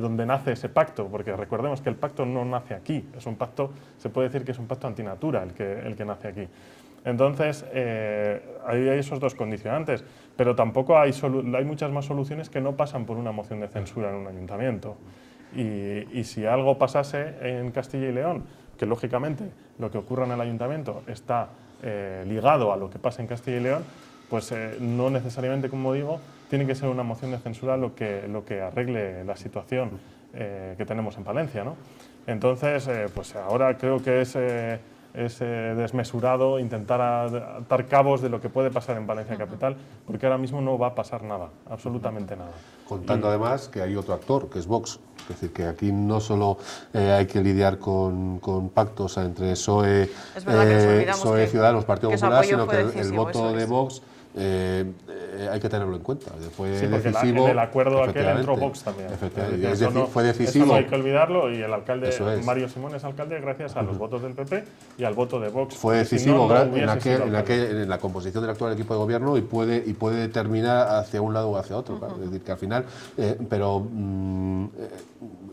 [SPEAKER 2] donde nace ese pacto, porque recordemos que el pacto no nace aquí, es un pacto, se puede decir que es un pacto antinatura el que nace aquí. Entonces, hay esos 2 condicionantes, pero tampoco hay muchas más soluciones que no pasan por una moción de censura en un ayuntamiento. Y si algo pasase en Castilla y León, que lógicamente lo que ocurra en el ayuntamiento está ligado a lo que pasa en Castilla y León, pues no necesariamente, como digo, tiene que ser una moción de censura lo que arregle la situación que tenemos en Palencia, ¿no? Entonces, pues ahora creo que es desmesurado intentar atar cabos de lo que puede pasar en Valencia Capital, porque ahora mismo no va a pasar nada, absolutamente nada.
[SPEAKER 3] Contando además que hay otro actor, que es Vox. Es decir, que aquí no solo hay que lidiar con pactos entre PSOE, Ciudadanos, Partido Popular, sino que el voto de Vox hay que tenerlo en cuenta. Fue decisivo.
[SPEAKER 2] En el acuerdo aquel entró Vox también.
[SPEAKER 3] Fue decisivo.
[SPEAKER 2] Eso no hay que olvidarlo, y el alcalde, Mario Simón, es alcalde gracias a los votos del PP y al voto de Vox.
[SPEAKER 3] Fue decisivo en la composición del actual equipo de gobierno y puede determinar hacia un lado o hacia otro. Claro. Es decir, que al final,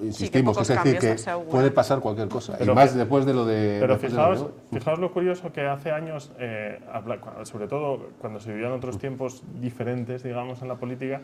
[SPEAKER 3] insistimos, es decir, que puede pasar cualquier cosa, y más después de lo de...
[SPEAKER 2] Pero fijaos lo curioso que hace años, sobre todo cuando se vivían otros tiempos diferentes, digamos, en la política,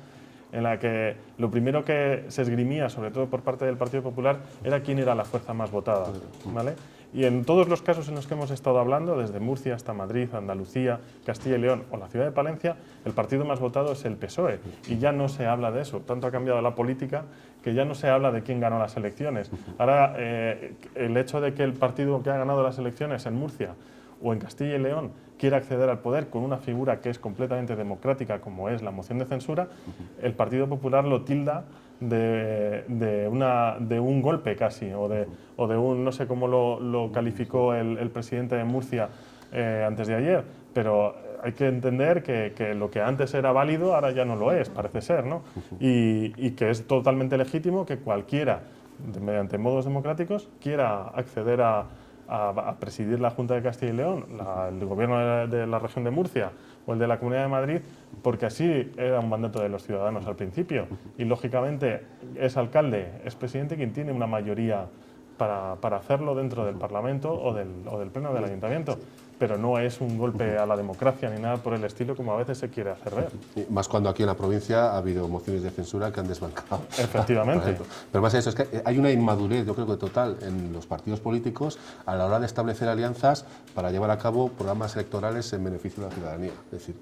[SPEAKER 2] en la que lo primero que se esgrimía, sobre todo por parte del Partido Popular, era quién era la fuerza más votada, ¿vale? Y en todos los casos en los que hemos estado hablando, desde Murcia hasta Madrid, Andalucía, Castilla y León o la ciudad de Palencia, el partido más votado es el PSOE, y ya no se habla de eso. Tanto ha cambiado la política que ya no se habla de quién ganó las elecciones. Ahora, el hecho de que el partido que ha ganado las elecciones en Murcia o en Castilla y León quiera acceder al poder con una figura que es completamente democrática, como es la moción de censura, el Partido Popular lo tilda de un golpe casi, o de un, no sé cómo lo calificó el presidente de Murcia antes de ayer, pero hay que entender que lo que antes era válido ahora ya no lo es, parece ser, ¿no? Y que es totalmente legítimo que cualquiera, mediante modos democráticos, quiera acceder a presidir la Junta de Castilla y León, el gobierno de la región de Murcia o el de la Comunidad de Madrid, porque así era un mandato de los ciudadanos al principio. Y lógicamente es alcalde, es presidente quien tiene una mayoría para hacerlo dentro del Parlamento o del Pleno del Ayuntamiento. pero no es un golpe a la democracia ni nada por el estilo como a veces se quiere hacer ver.
[SPEAKER 3] Más cuando aquí en la provincia ha habido mociones de censura que han desbancado.
[SPEAKER 2] Efectivamente.
[SPEAKER 3] Pero más de eso, es que hay una inmadurez, yo creo que total, en los partidos políticos a la hora de establecer alianzas para llevar a cabo programas electorales en beneficio de la ciudadanía. Es decir,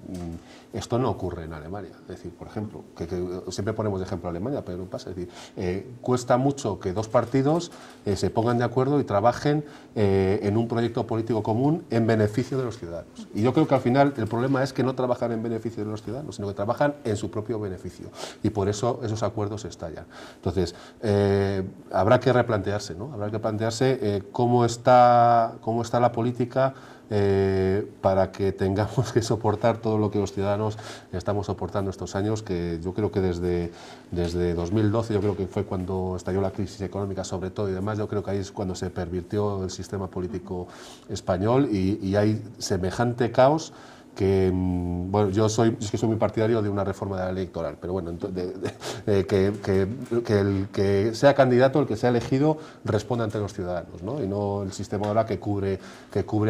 [SPEAKER 3] esto no ocurre en Alemania. Es decir, por ejemplo, que siempre ponemos de ejemplo a Alemania, pero no pasa. Es decir, cuesta mucho que dos partidos se pongan de acuerdo y trabajen en un proyecto político común en beneficio de los ciudadanos. Y yo creo que al final el problema es que no trabajan en beneficio de los ciudadanos, sino que trabajan en su propio beneficio. Y por eso esos acuerdos estallan. Entonces, habrá que replantearse, ¿no? Habrá que plantearse cómo está la política para que tengamos que soportar todo lo que los ciudadanos estamos soportando estos años, que yo creo que desde 2012, yo creo que fue cuando estalló la crisis económica sobre todo y demás, yo creo que ahí es cuando se pervirtió el sistema político español y hay semejante caos que, bueno, es que soy muy partidario de una reforma de la ley electoral, pero bueno, que el que sea candidato, el que sea elegido, responda ante los ciudadanos, ¿no? Y no el sistema ahora que cubre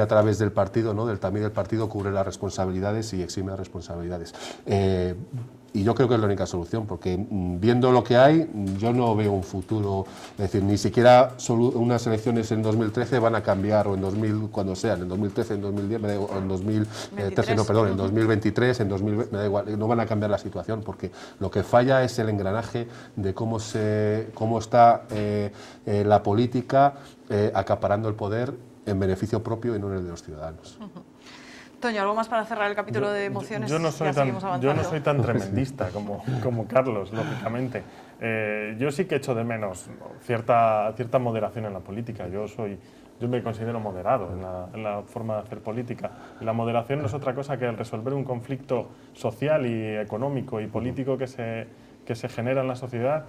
[SPEAKER 3] a través del partido, ¿no? También del partido cubre las responsabilidades y exime las responsabilidades. Y yo creo que es la única solución, porque viendo lo que hay, yo no veo un futuro, es decir, ni siquiera unas elecciones en 2013 van a cambiar, o en 2000, cuando sean, en 2013, en 2010, o en 2013, no, perdón, en 2023, en 2020, me da igual, no van a cambiar la situación, porque lo que falla es el engranaje de cómo está la política acaparando el poder en beneficio propio y no en el de los ciudadanos.
[SPEAKER 1] Toño, ¿algo más para cerrar el capítulo de emociones?
[SPEAKER 2] Yo no soy tan tremendista como Carlos, lógicamente. Yo sí que echo de menos cierta moderación en la política. Yo me considero moderado en la forma de hacer política. Y la moderación no es otra cosa que el resolver un conflicto social y económico y político que se genera en la sociedad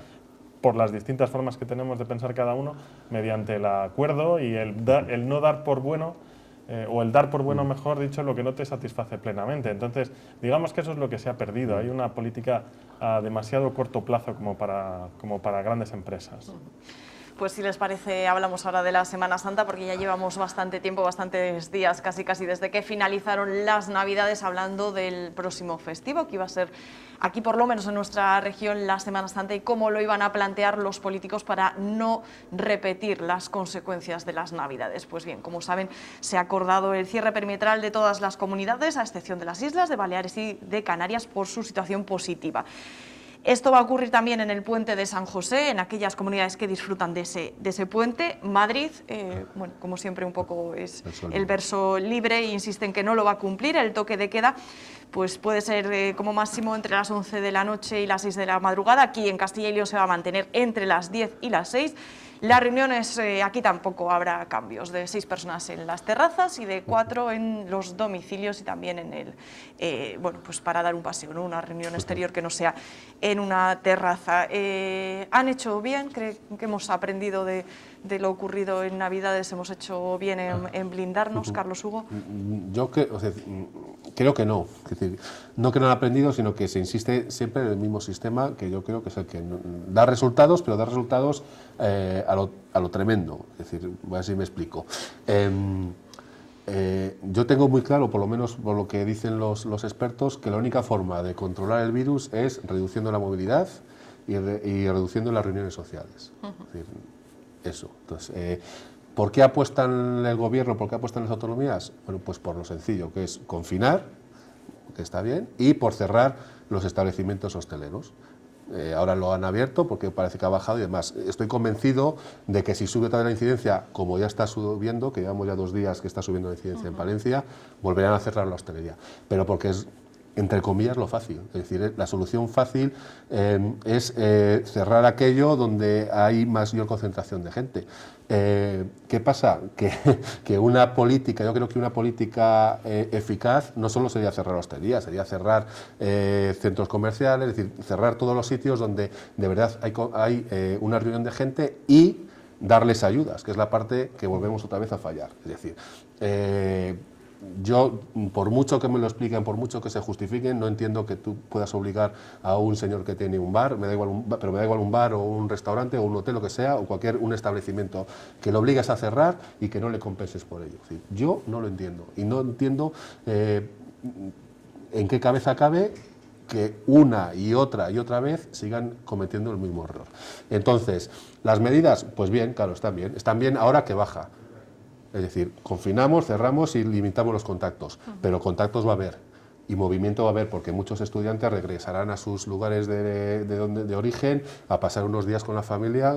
[SPEAKER 2] por las distintas formas que tenemos de pensar cada uno, mediante el acuerdo y el no dar por bueno, o el dar por bueno, mejor dicho, lo que no te satisface plenamente. Entonces, digamos que eso es lo que se ha perdido. Hay una política a demasiado corto plazo como para grandes empresas.
[SPEAKER 1] Pues si les parece, hablamos ahora de la Semana Santa, porque ya llevamos bastante tiempo, bastantes días, casi desde que finalizaron las Navidades, hablando del próximo festivo, que iba a ser aquí, por lo menos en nuestra región, la Semana Santa, y cómo lo iban a plantear los políticos para no repetir las consecuencias de las Navidades. Pues bien, como saben, se ha acordado el cierre perimetral de todas las comunidades, a excepción de las islas de Baleares y de Canarias, por su situación positiva. Esto va a ocurrir también en el puente de San José, en aquellas comunidades que disfrutan de ese puente. Madrid, bueno, como siempre, un poco es el verso libre e insiste en que no lo va a cumplir. El toque de queda pues puede ser como máximo entre las 11 de la noche y las 6 de la madrugada. Aquí en Castilla y León se va a mantener entre las 10 y las 6. Las reuniones, aquí tampoco habrá cambios, de 6 personas en las terrazas y de 4 en los domicilios, y también en el, bueno, pues para dar un paseo, ¿no? Una reunión exterior que no sea en una terraza. ¿Han hecho bien? ¿Creen que hemos aprendido de lo ocurrido en Navidades? ¿Hemos hecho bien en blindarnos, Carlos Hugo?
[SPEAKER 3] Yo creo que no. Es decir, no que no han aprendido, sino que se insiste siempre en el mismo sistema, que yo creo que es el que da resultados, pero da resultados a lo tremendo. Es decir, voy a ver si me explico. Yo tengo muy claro, por lo menos por lo que dicen los expertos, que la única forma de controlar el virus es reduciendo la movilidad y reduciendo las reuniones sociales. Es decir, eso. Entonces, ¿por qué apuestan el gobierno, por qué apuestan las autonomías? Bueno, pues por lo sencillo, que es confinar, que está bien, y por cerrar los establecimientos hosteleros. Ahora lo han abierto porque parece que ha bajado y demás. Estoy convencido de que si sube otra vez la incidencia, como ya está subiendo, que llevamos ya 2 días que está subiendo la incidencia en Palencia, volverán a cerrar la hostelería. Pero porque es, entre comillas, lo fácil. Es decir, la solución fácil es cerrar aquello donde hay mayor concentración de gente. ¿Qué pasa? Que una política, yo creo que una política eficaz no solo sería cerrar hostelería, sería cerrar centros comerciales, es decir, cerrar todos los sitios donde de verdad hay una reunión de gente y darles ayudas, que es la parte que volvemos otra vez a fallar. Es decir, yo, por mucho que me lo expliquen, por mucho que se justifiquen, no entiendo que tú puedas obligar a un señor que tiene un bar, pero me da igual un bar o un restaurante o un hotel, lo que sea, o un establecimiento, que lo obligas a cerrar y que no le compenses por ello. Sí, yo no lo entiendo y no entiendo en qué cabeza cabe que una y otra vez sigan cometiendo el mismo error. Entonces, las medidas, pues bien, claro, están bien ahora que baja. Es decir, confinamos, cerramos y limitamos los contactos, pero contactos va a haber y movimiento va a haber porque muchos estudiantes regresarán a sus lugares de origen a pasar unos días con la familia,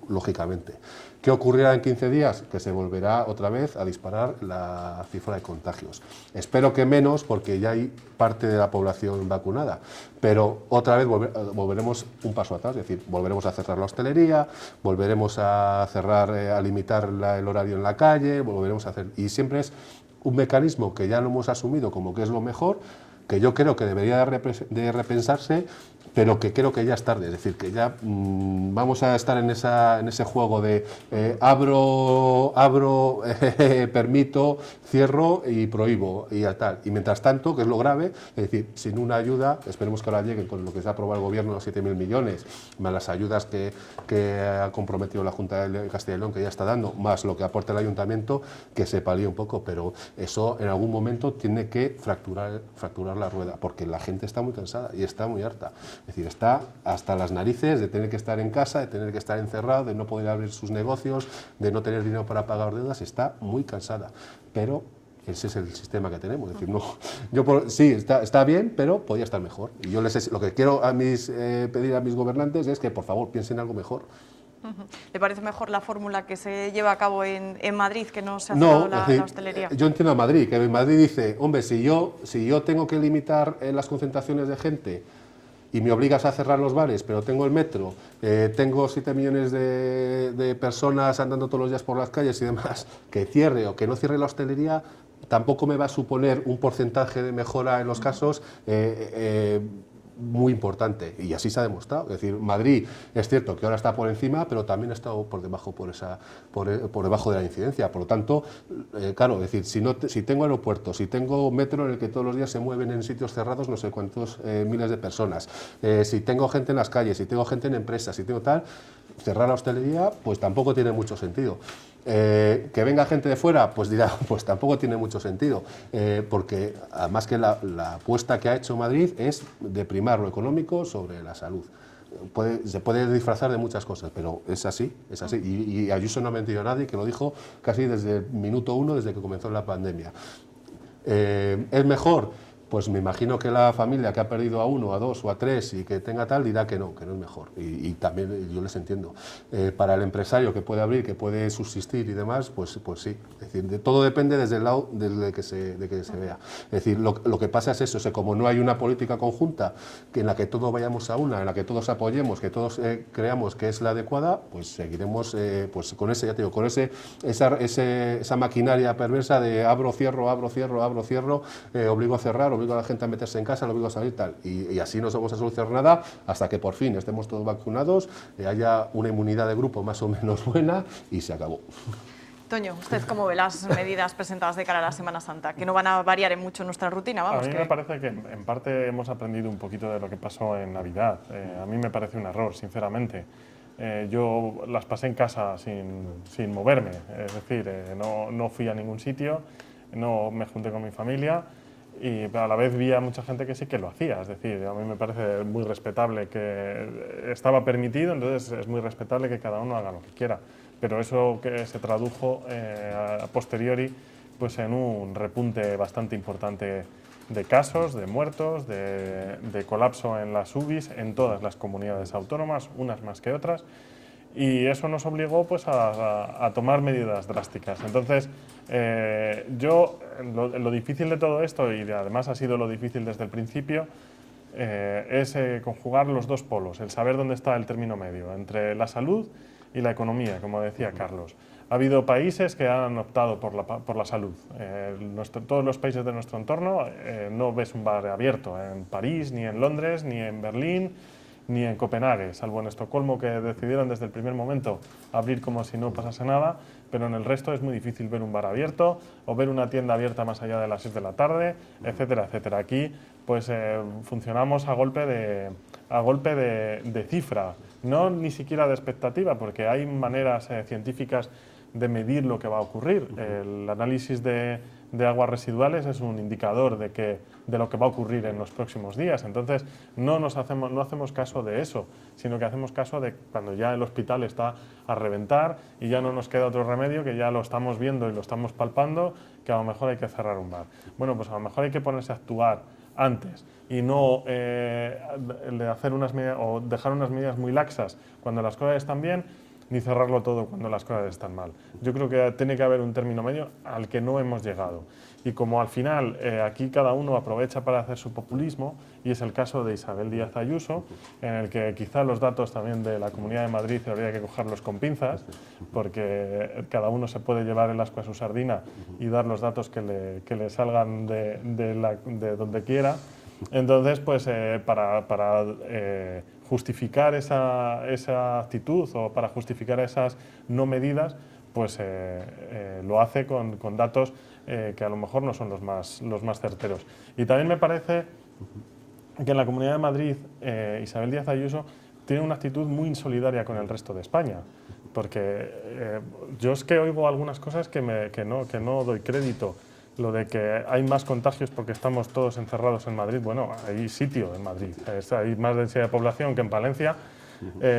[SPEAKER 3] lógicamente. ¿Qué ocurrirá en 15 días? Que se volverá otra vez a disparar la cifra de contagios. Espero que menos, porque ya hay parte de la población vacunada, pero otra vez volveremos un paso atrás, es decir, volveremos a cerrar la hostelería, volveremos a cerrar, a limitar el horario en la calle, volveremos a hacer... Y siempre es un mecanismo que ya lo hemos asumido como que es lo mejor, que yo creo que debería de repensarse, pero que creo que ya es tarde, es decir, que ya vamos a estar en ese juego de abro, permito, cierro y prohíbo y tal. Y mientras tanto, que es lo grave, es decir, sin una ayuda, esperemos que ahora lleguen con lo que se ha aprobado el Gobierno, los 7.000 millones, más las ayudas que ha comprometido la Junta de Castilla y León, que ya está dando, más lo que aporta el Ayuntamiento, que se palíe un poco, pero eso en algún momento tiene que fracturar la rueda, porque la gente está muy cansada y está muy harta. Es decir, está hasta las narices de tener que estar en casa, de tener que estar encerrado, de no poder abrir sus negocios, de no tener dinero para pagar deudas, está muy cansada. Pero ese es el sistema que tenemos. Es decir, sí, está bien, pero podría estar mejor. Y yo lo que quiero pedir a mis gobernantes es que por favor piensen algo mejor.
[SPEAKER 1] ¿Le parece mejor la fórmula que se lleva a cabo en Madrid, que no se ha cerrado la hostelería?
[SPEAKER 3] Yo entiendo a Madrid, que en Madrid dice, hombre, si yo tengo que limitar las concentraciones de gente y me obligas a cerrar los bares, pero tengo el metro, tengo 7 millones de personas andando todos los días por las calles y demás, que cierre o que no cierre la hostelería, tampoco me va a suponer un porcentaje de mejora en los casos muy importante, y así se ha demostrado. Es decir, Madrid es cierto que ahora está por encima, pero también ha estado por debajo por debajo de la incidencia. Por lo tanto, claro, es decir, si tengo aeropuertos, si tengo metro en el que todos los días se mueven en sitios cerrados no sé cuántos miles de personas, si tengo gente en las calles, si tengo gente en empresas, si tengo tal, cerrar la hostelería pues tampoco tiene mucho sentido. Que venga gente de fuera, pues dirá, pues tampoco tiene mucho sentido, porque además que la apuesta que ha hecho Madrid es de primar lo económico sobre la salud. Se puede disfrazar de muchas cosas, pero es así, es así. Y Ayuso no ha mentido a nadie, que lo dijo casi desde el minuto 1, desde que comenzó la pandemia. ¿Es mejor? Pues me imagino que la familia que ha perdido a 1, a 2 o a 3 y que tenga tal dirá que no es mejor. Y también yo les entiendo. Para el empresario que puede abrir, que puede subsistir y demás, pues sí. Es decir, todo depende desde el lado de que se vea. Es decir, lo que pasa es eso, como no hay una política conjunta en la que todos vayamos a una, en la que todos apoyemos, que todos creamos que es la adecuada, pues seguiremos pues con ese, ya te digo, con esa maquinaria perversa de abro, cierro, obligo a cerrar, obligo a la gente a meterse en casa, lo obligo a salir tal, y así no vamos a solucionar nada hasta que por fin estemos todos vacunados, haya una inmunidad de grupo más o menos buena y se acabó.
[SPEAKER 1] Toño, ¿usted cómo ve las medidas presentadas de cara a la Semana Santa? Que no van a variar en mucho nuestra rutina, vamos.
[SPEAKER 2] A mí me parece que en parte hemos aprendido un poquito de lo que pasó en Navidad. A mí me parece un error, sinceramente. Yo las pasé en casa sin moverme, es decir, no fui a ningún sitio, no me junté con mi familia. Y a la vez vi a mucha gente que sí que lo hacía, es decir, a mí me parece muy respetable que estaba permitido, entonces es muy respetable que cada uno haga lo que quiera, pero eso que se tradujo a posteriori pues en un repunte bastante importante de casos, de muertos, de colapso en las UBIs en todas las comunidades autónomas, unas más que otras, y eso nos obligó pues a tomar medidas drásticas. Entonces, lo difícil de todo esto, y además ha sido lo difícil desde el principio, es conjugar los dos polos, el saber dónde está el término medio, entre la salud y la economía, como decía Carlos. Ha habido países que han optado por la salud. Todos los países de nuestro entorno no ves un bar abierto en París, ni en Londres, ni en Berlín, ni en Copenhague, salvo en Estocolmo, que decidieron desde el primer momento abrir como si no pasase nada, pero en el resto es muy difícil ver un bar abierto o ver una tienda abierta más allá de las 6 de la tarde, etcétera, etcétera. Aquí pues funcionamos a golpe de cifra, no ni siquiera de expectativa, porque hay maneras científicas de medir lo que va a ocurrir. El análisis de aguas residuales es un indicador de lo que va a ocurrir en los próximos días. Entonces no hacemos caso de eso, sino que hacemos caso de cuando ya el hospital está a reventar y ya no nos queda otro remedio, que ya lo estamos viendo y lo estamos palpando, que a lo mejor hay que cerrar un bar. Bueno, pues a lo mejor hay que ponerse a actuar antes y no hacer unas medidas o dejar unas medidas muy laxas cuando las cosas están bien, ni cerrarlo todo cuando las cosas están mal. Yo creo que tiene que haber un término medio al que no hemos llegado. Y como al final aquí cada uno aprovecha para hacer su populismo, y es el caso de Isabel Díaz Ayuso, en el que quizá los datos también de la Comunidad de Madrid habría que cogerlos con pinzas, porque cada uno se puede llevar el ascua a su sardina y dar los datos que le salgan de donde quiera. Entonces, pues para justificar esa actitud o para justificar esas no medidas, pues lo hace con datos que a lo mejor no son los más certeros. Y también me parece que en la Comunidad de Madrid Isabel Díaz Ayuso tiene una actitud muy insolidaria con el resto de España, porque yo es que oigo algunas cosas que no doy crédito. Lo de que hay más contagios porque estamos todos encerrados en Madrid, bueno, hay sitio en Madrid, hay más densidad de población que en Palencia,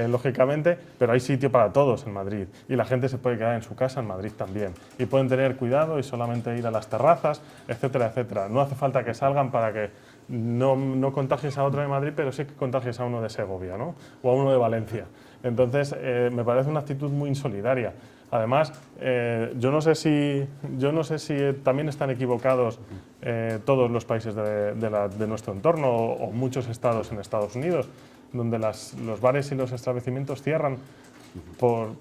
[SPEAKER 2] lógicamente, pero hay sitio para todos en Madrid y la gente se puede quedar en su casa en Madrid también y pueden tener cuidado y solamente ir a las terrazas, etcétera, etcétera. No hace falta que salgan para que no contagies a otro de Madrid, pero sí que contagies a uno de Segovia, ¿no? O a uno de Valencia. Entonces, me parece una actitud muy insolidaria. Además, yo no sé si también están equivocados todos los países de nuestro entorno o muchos estados en Estados Unidos, donde los bares y los establecimientos cierran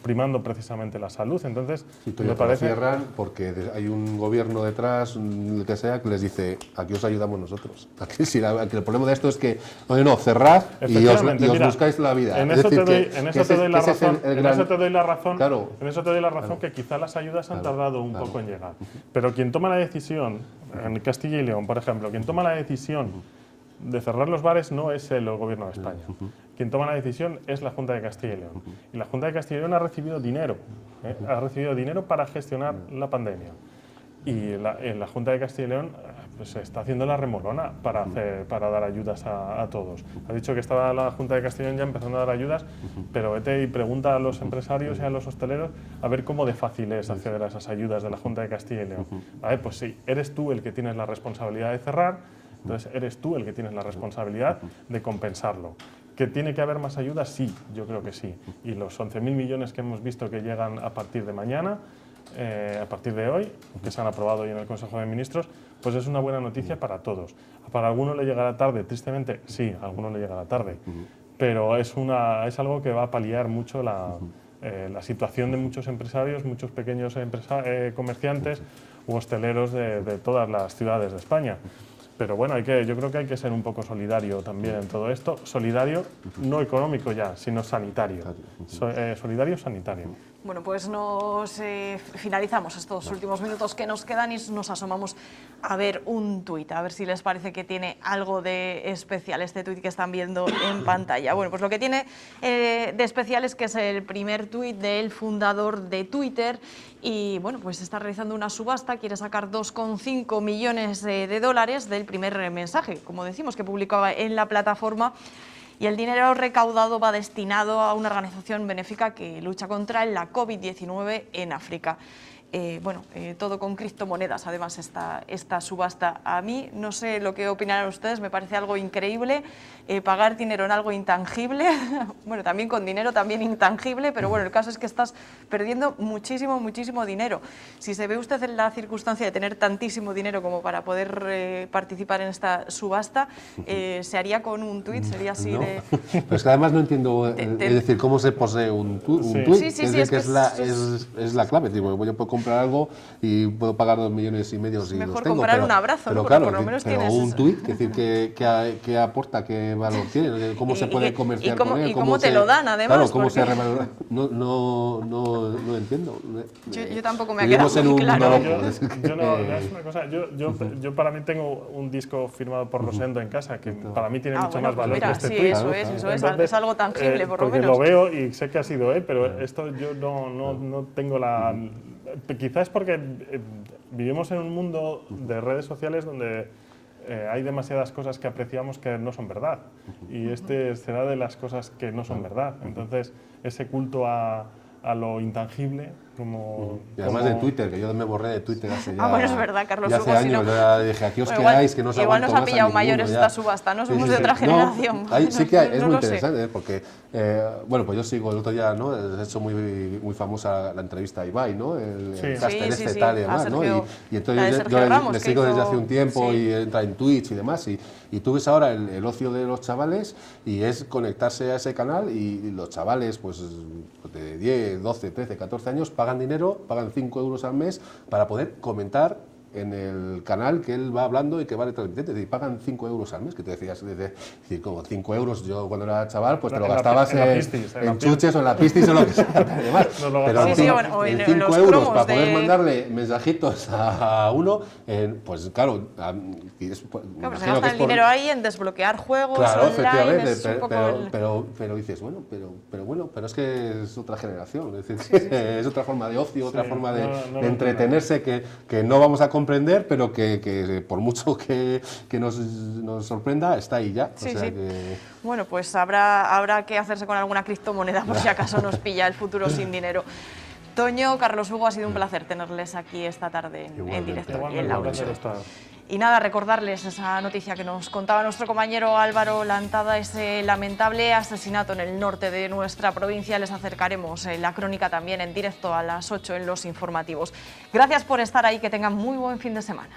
[SPEAKER 2] primando precisamente la salud. Entonces,
[SPEAKER 3] me parece cierran porque hay un gobierno detrás, el que sea, que les dice, aquí os ayudamos nosotros. Aquí, el problema de esto es que, no, cerrad y os buscáis la vida.
[SPEAKER 2] En eso te doy la razón que quizá las ayudas han tardado un poco en llegar. Pero quien toma la decisión, en Castilla y León, por ejemplo, quien toma la decisión de cerrar los bares no es el gobierno de España. Quien toma la decisión es la Junta de Castilla y León. Y la Junta de Castilla y León ha recibido dinero para gestionar la pandemia. Y la Junta de Castilla y León pues está haciendo la remolona para dar ayudas a todos. Ha dicho que estaba la Junta de Castilla y León ya empezando a dar ayudas, pero vete y pregunta a los empresarios y a los hosteleros a ver cómo de fácil es acceder a esas ayudas de la Junta de Castilla y León. Pues sí, eres tú el que tienes la responsabilidad de cerrar. Entonces, eres tú el que tienes la responsabilidad de compensarlo. ¿Que tiene que haber más ayuda? Sí, yo creo que sí. Y los 11.000 millones que hemos visto que llegan a partir de mañana, a partir de hoy, que se han aprobado hoy en el Consejo de Ministros, pues es una buena noticia para todos. Para algunos le llegará tarde, tristemente, sí, a algunos le llegará tarde, pero es algo que va a paliar mucho la situación de muchos empresarios, muchos pequeños comerciantes u hosteleros de todas las ciudades de España. Pero bueno, yo creo que hay que ser un poco solidario también en todo esto. Solidario, no económico ya, sino sanitario. Solidario sanitario.
[SPEAKER 1] Bueno, pues finalizamos estos últimos minutos que nos quedan y nos asomamos a ver un tuit, a ver si les parece que tiene algo de especial este tuit que están viendo en pantalla. Bueno, pues lo que tiene de especial es que es el primer tuit del fundador de Twitter y bueno, pues está realizando una subasta, quiere sacar 2,5 millones de dólares del primer mensaje, como decimos, que publicaba en la plataforma. Y el dinero recaudado va destinado a una organización benéfica que lucha contra la COVID-19 en África. Todo con criptomonedas, además, esta subasta. A mí, no sé lo que opinarán ustedes, me parece algo increíble, pagar dinero en algo intangible, bueno, también con dinero, también intangible, pero bueno, el caso es que estás perdiendo muchísimo, muchísimo dinero. Si se ve usted en la circunstancia de tener tantísimo dinero como para poder participar en esta subasta, ¿se haría con un tuit? ¿Sería así de...?
[SPEAKER 3] Pero es que además no entiendo, es decir, cómo se posee un tuit, es la clave, tipo, yo puedo comprar algo y puedo pagar 2,5 millones si los
[SPEAKER 1] mejor
[SPEAKER 3] tengo.
[SPEAKER 1] Comprar un abrazo,
[SPEAKER 3] pero
[SPEAKER 1] ¿no?
[SPEAKER 3] Claro,
[SPEAKER 1] por lo menos
[SPEAKER 3] pero
[SPEAKER 1] tienes
[SPEAKER 3] un tuit, es decir, ¿qué aporta, qué valor tiene, cómo se puede comerciar con él,
[SPEAKER 1] y cómo te lo dan, además.
[SPEAKER 3] Claro, cómo se revalora. No entiendo.
[SPEAKER 1] Yo tampoco me ha quedado muy claro.
[SPEAKER 2] Yo para mí tengo un disco firmado por Rosendo en casa, que para mí tiene mucho más valor que este tuit.
[SPEAKER 1] Eso es algo tangible, por lo menos.
[SPEAKER 2] Porque lo veo y sé que ha sido él, pero esto yo no tengo la... Quizás porque vivimos en un mundo de redes sociales donde hay demasiadas cosas que apreciamos que no son verdad, y este será de las cosas que no son verdad. Entonces, ese culto a lo intangible,
[SPEAKER 3] y además de Twitter, que yo me borré de Twitter hace ya...
[SPEAKER 1] bueno, es verdad, Carlos.
[SPEAKER 3] Hace años, ya dije, aquí os quedáis, que no os aguanto más.
[SPEAKER 1] Igual nos ha pillado mayores esta subasta, ¿no? Somos de otra generación.
[SPEAKER 3] Sí que es muy interesante, porque, bueno, pues yo sigo, el otro día, ¿no? He hecho muy famosa la entrevista a Ibai, ¿no? El caster tal y demás, ¿no? Y entonces yo le sigo desde hace un tiempo y entra en Twitch y demás, y tú ves ahora el ocio de los chavales, y es conectarse a ese canal, y los chavales, pues de 10, 12, 13, 14 años, pagan dinero, pagan 5 euros al mes para poder comentar en el canal que él va hablando y que va retransmitiendo. Es decir, pagan 5 euros al mes, que te decías, decir, como 5 euros, yo cuando era chaval, pues te lo gastabas en chuches o en la pistis o lo que sea. Además, pero en 5 euros para poder mandarle mensajitos a uno, pues claro,
[SPEAKER 1] se gasta el dinero ahí en desbloquear juegos,
[SPEAKER 3] claro,
[SPEAKER 1] online,
[SPEAKER 3] efectivamente, pero dices, bueno, pero es que es otra generación, es decir, es otra forma de ocio, otra forma de entretenerse que no vamos a comprender, pero que por mucho que nos sorprenda, está ahí ya.
[SPEAKER 1] Bueno, pues habrá que hacerse con alguna criptomoneda por si acaso nos pilla el futuro sin dinero. Toño, Carlos Hugo, ha sido un placer tenerles aquí esta tarde en directo y en la 8. Y nada, recordarles esa noticia que nos contaba nuestro compañero Álvaro Lantada, ese lamentable asesinato en el norte de nuestra provincia. Les acercaremos la crónica también en directo a las 8 en los informativos. Gracias por estar ahí, que tengan muy buen fin de semana.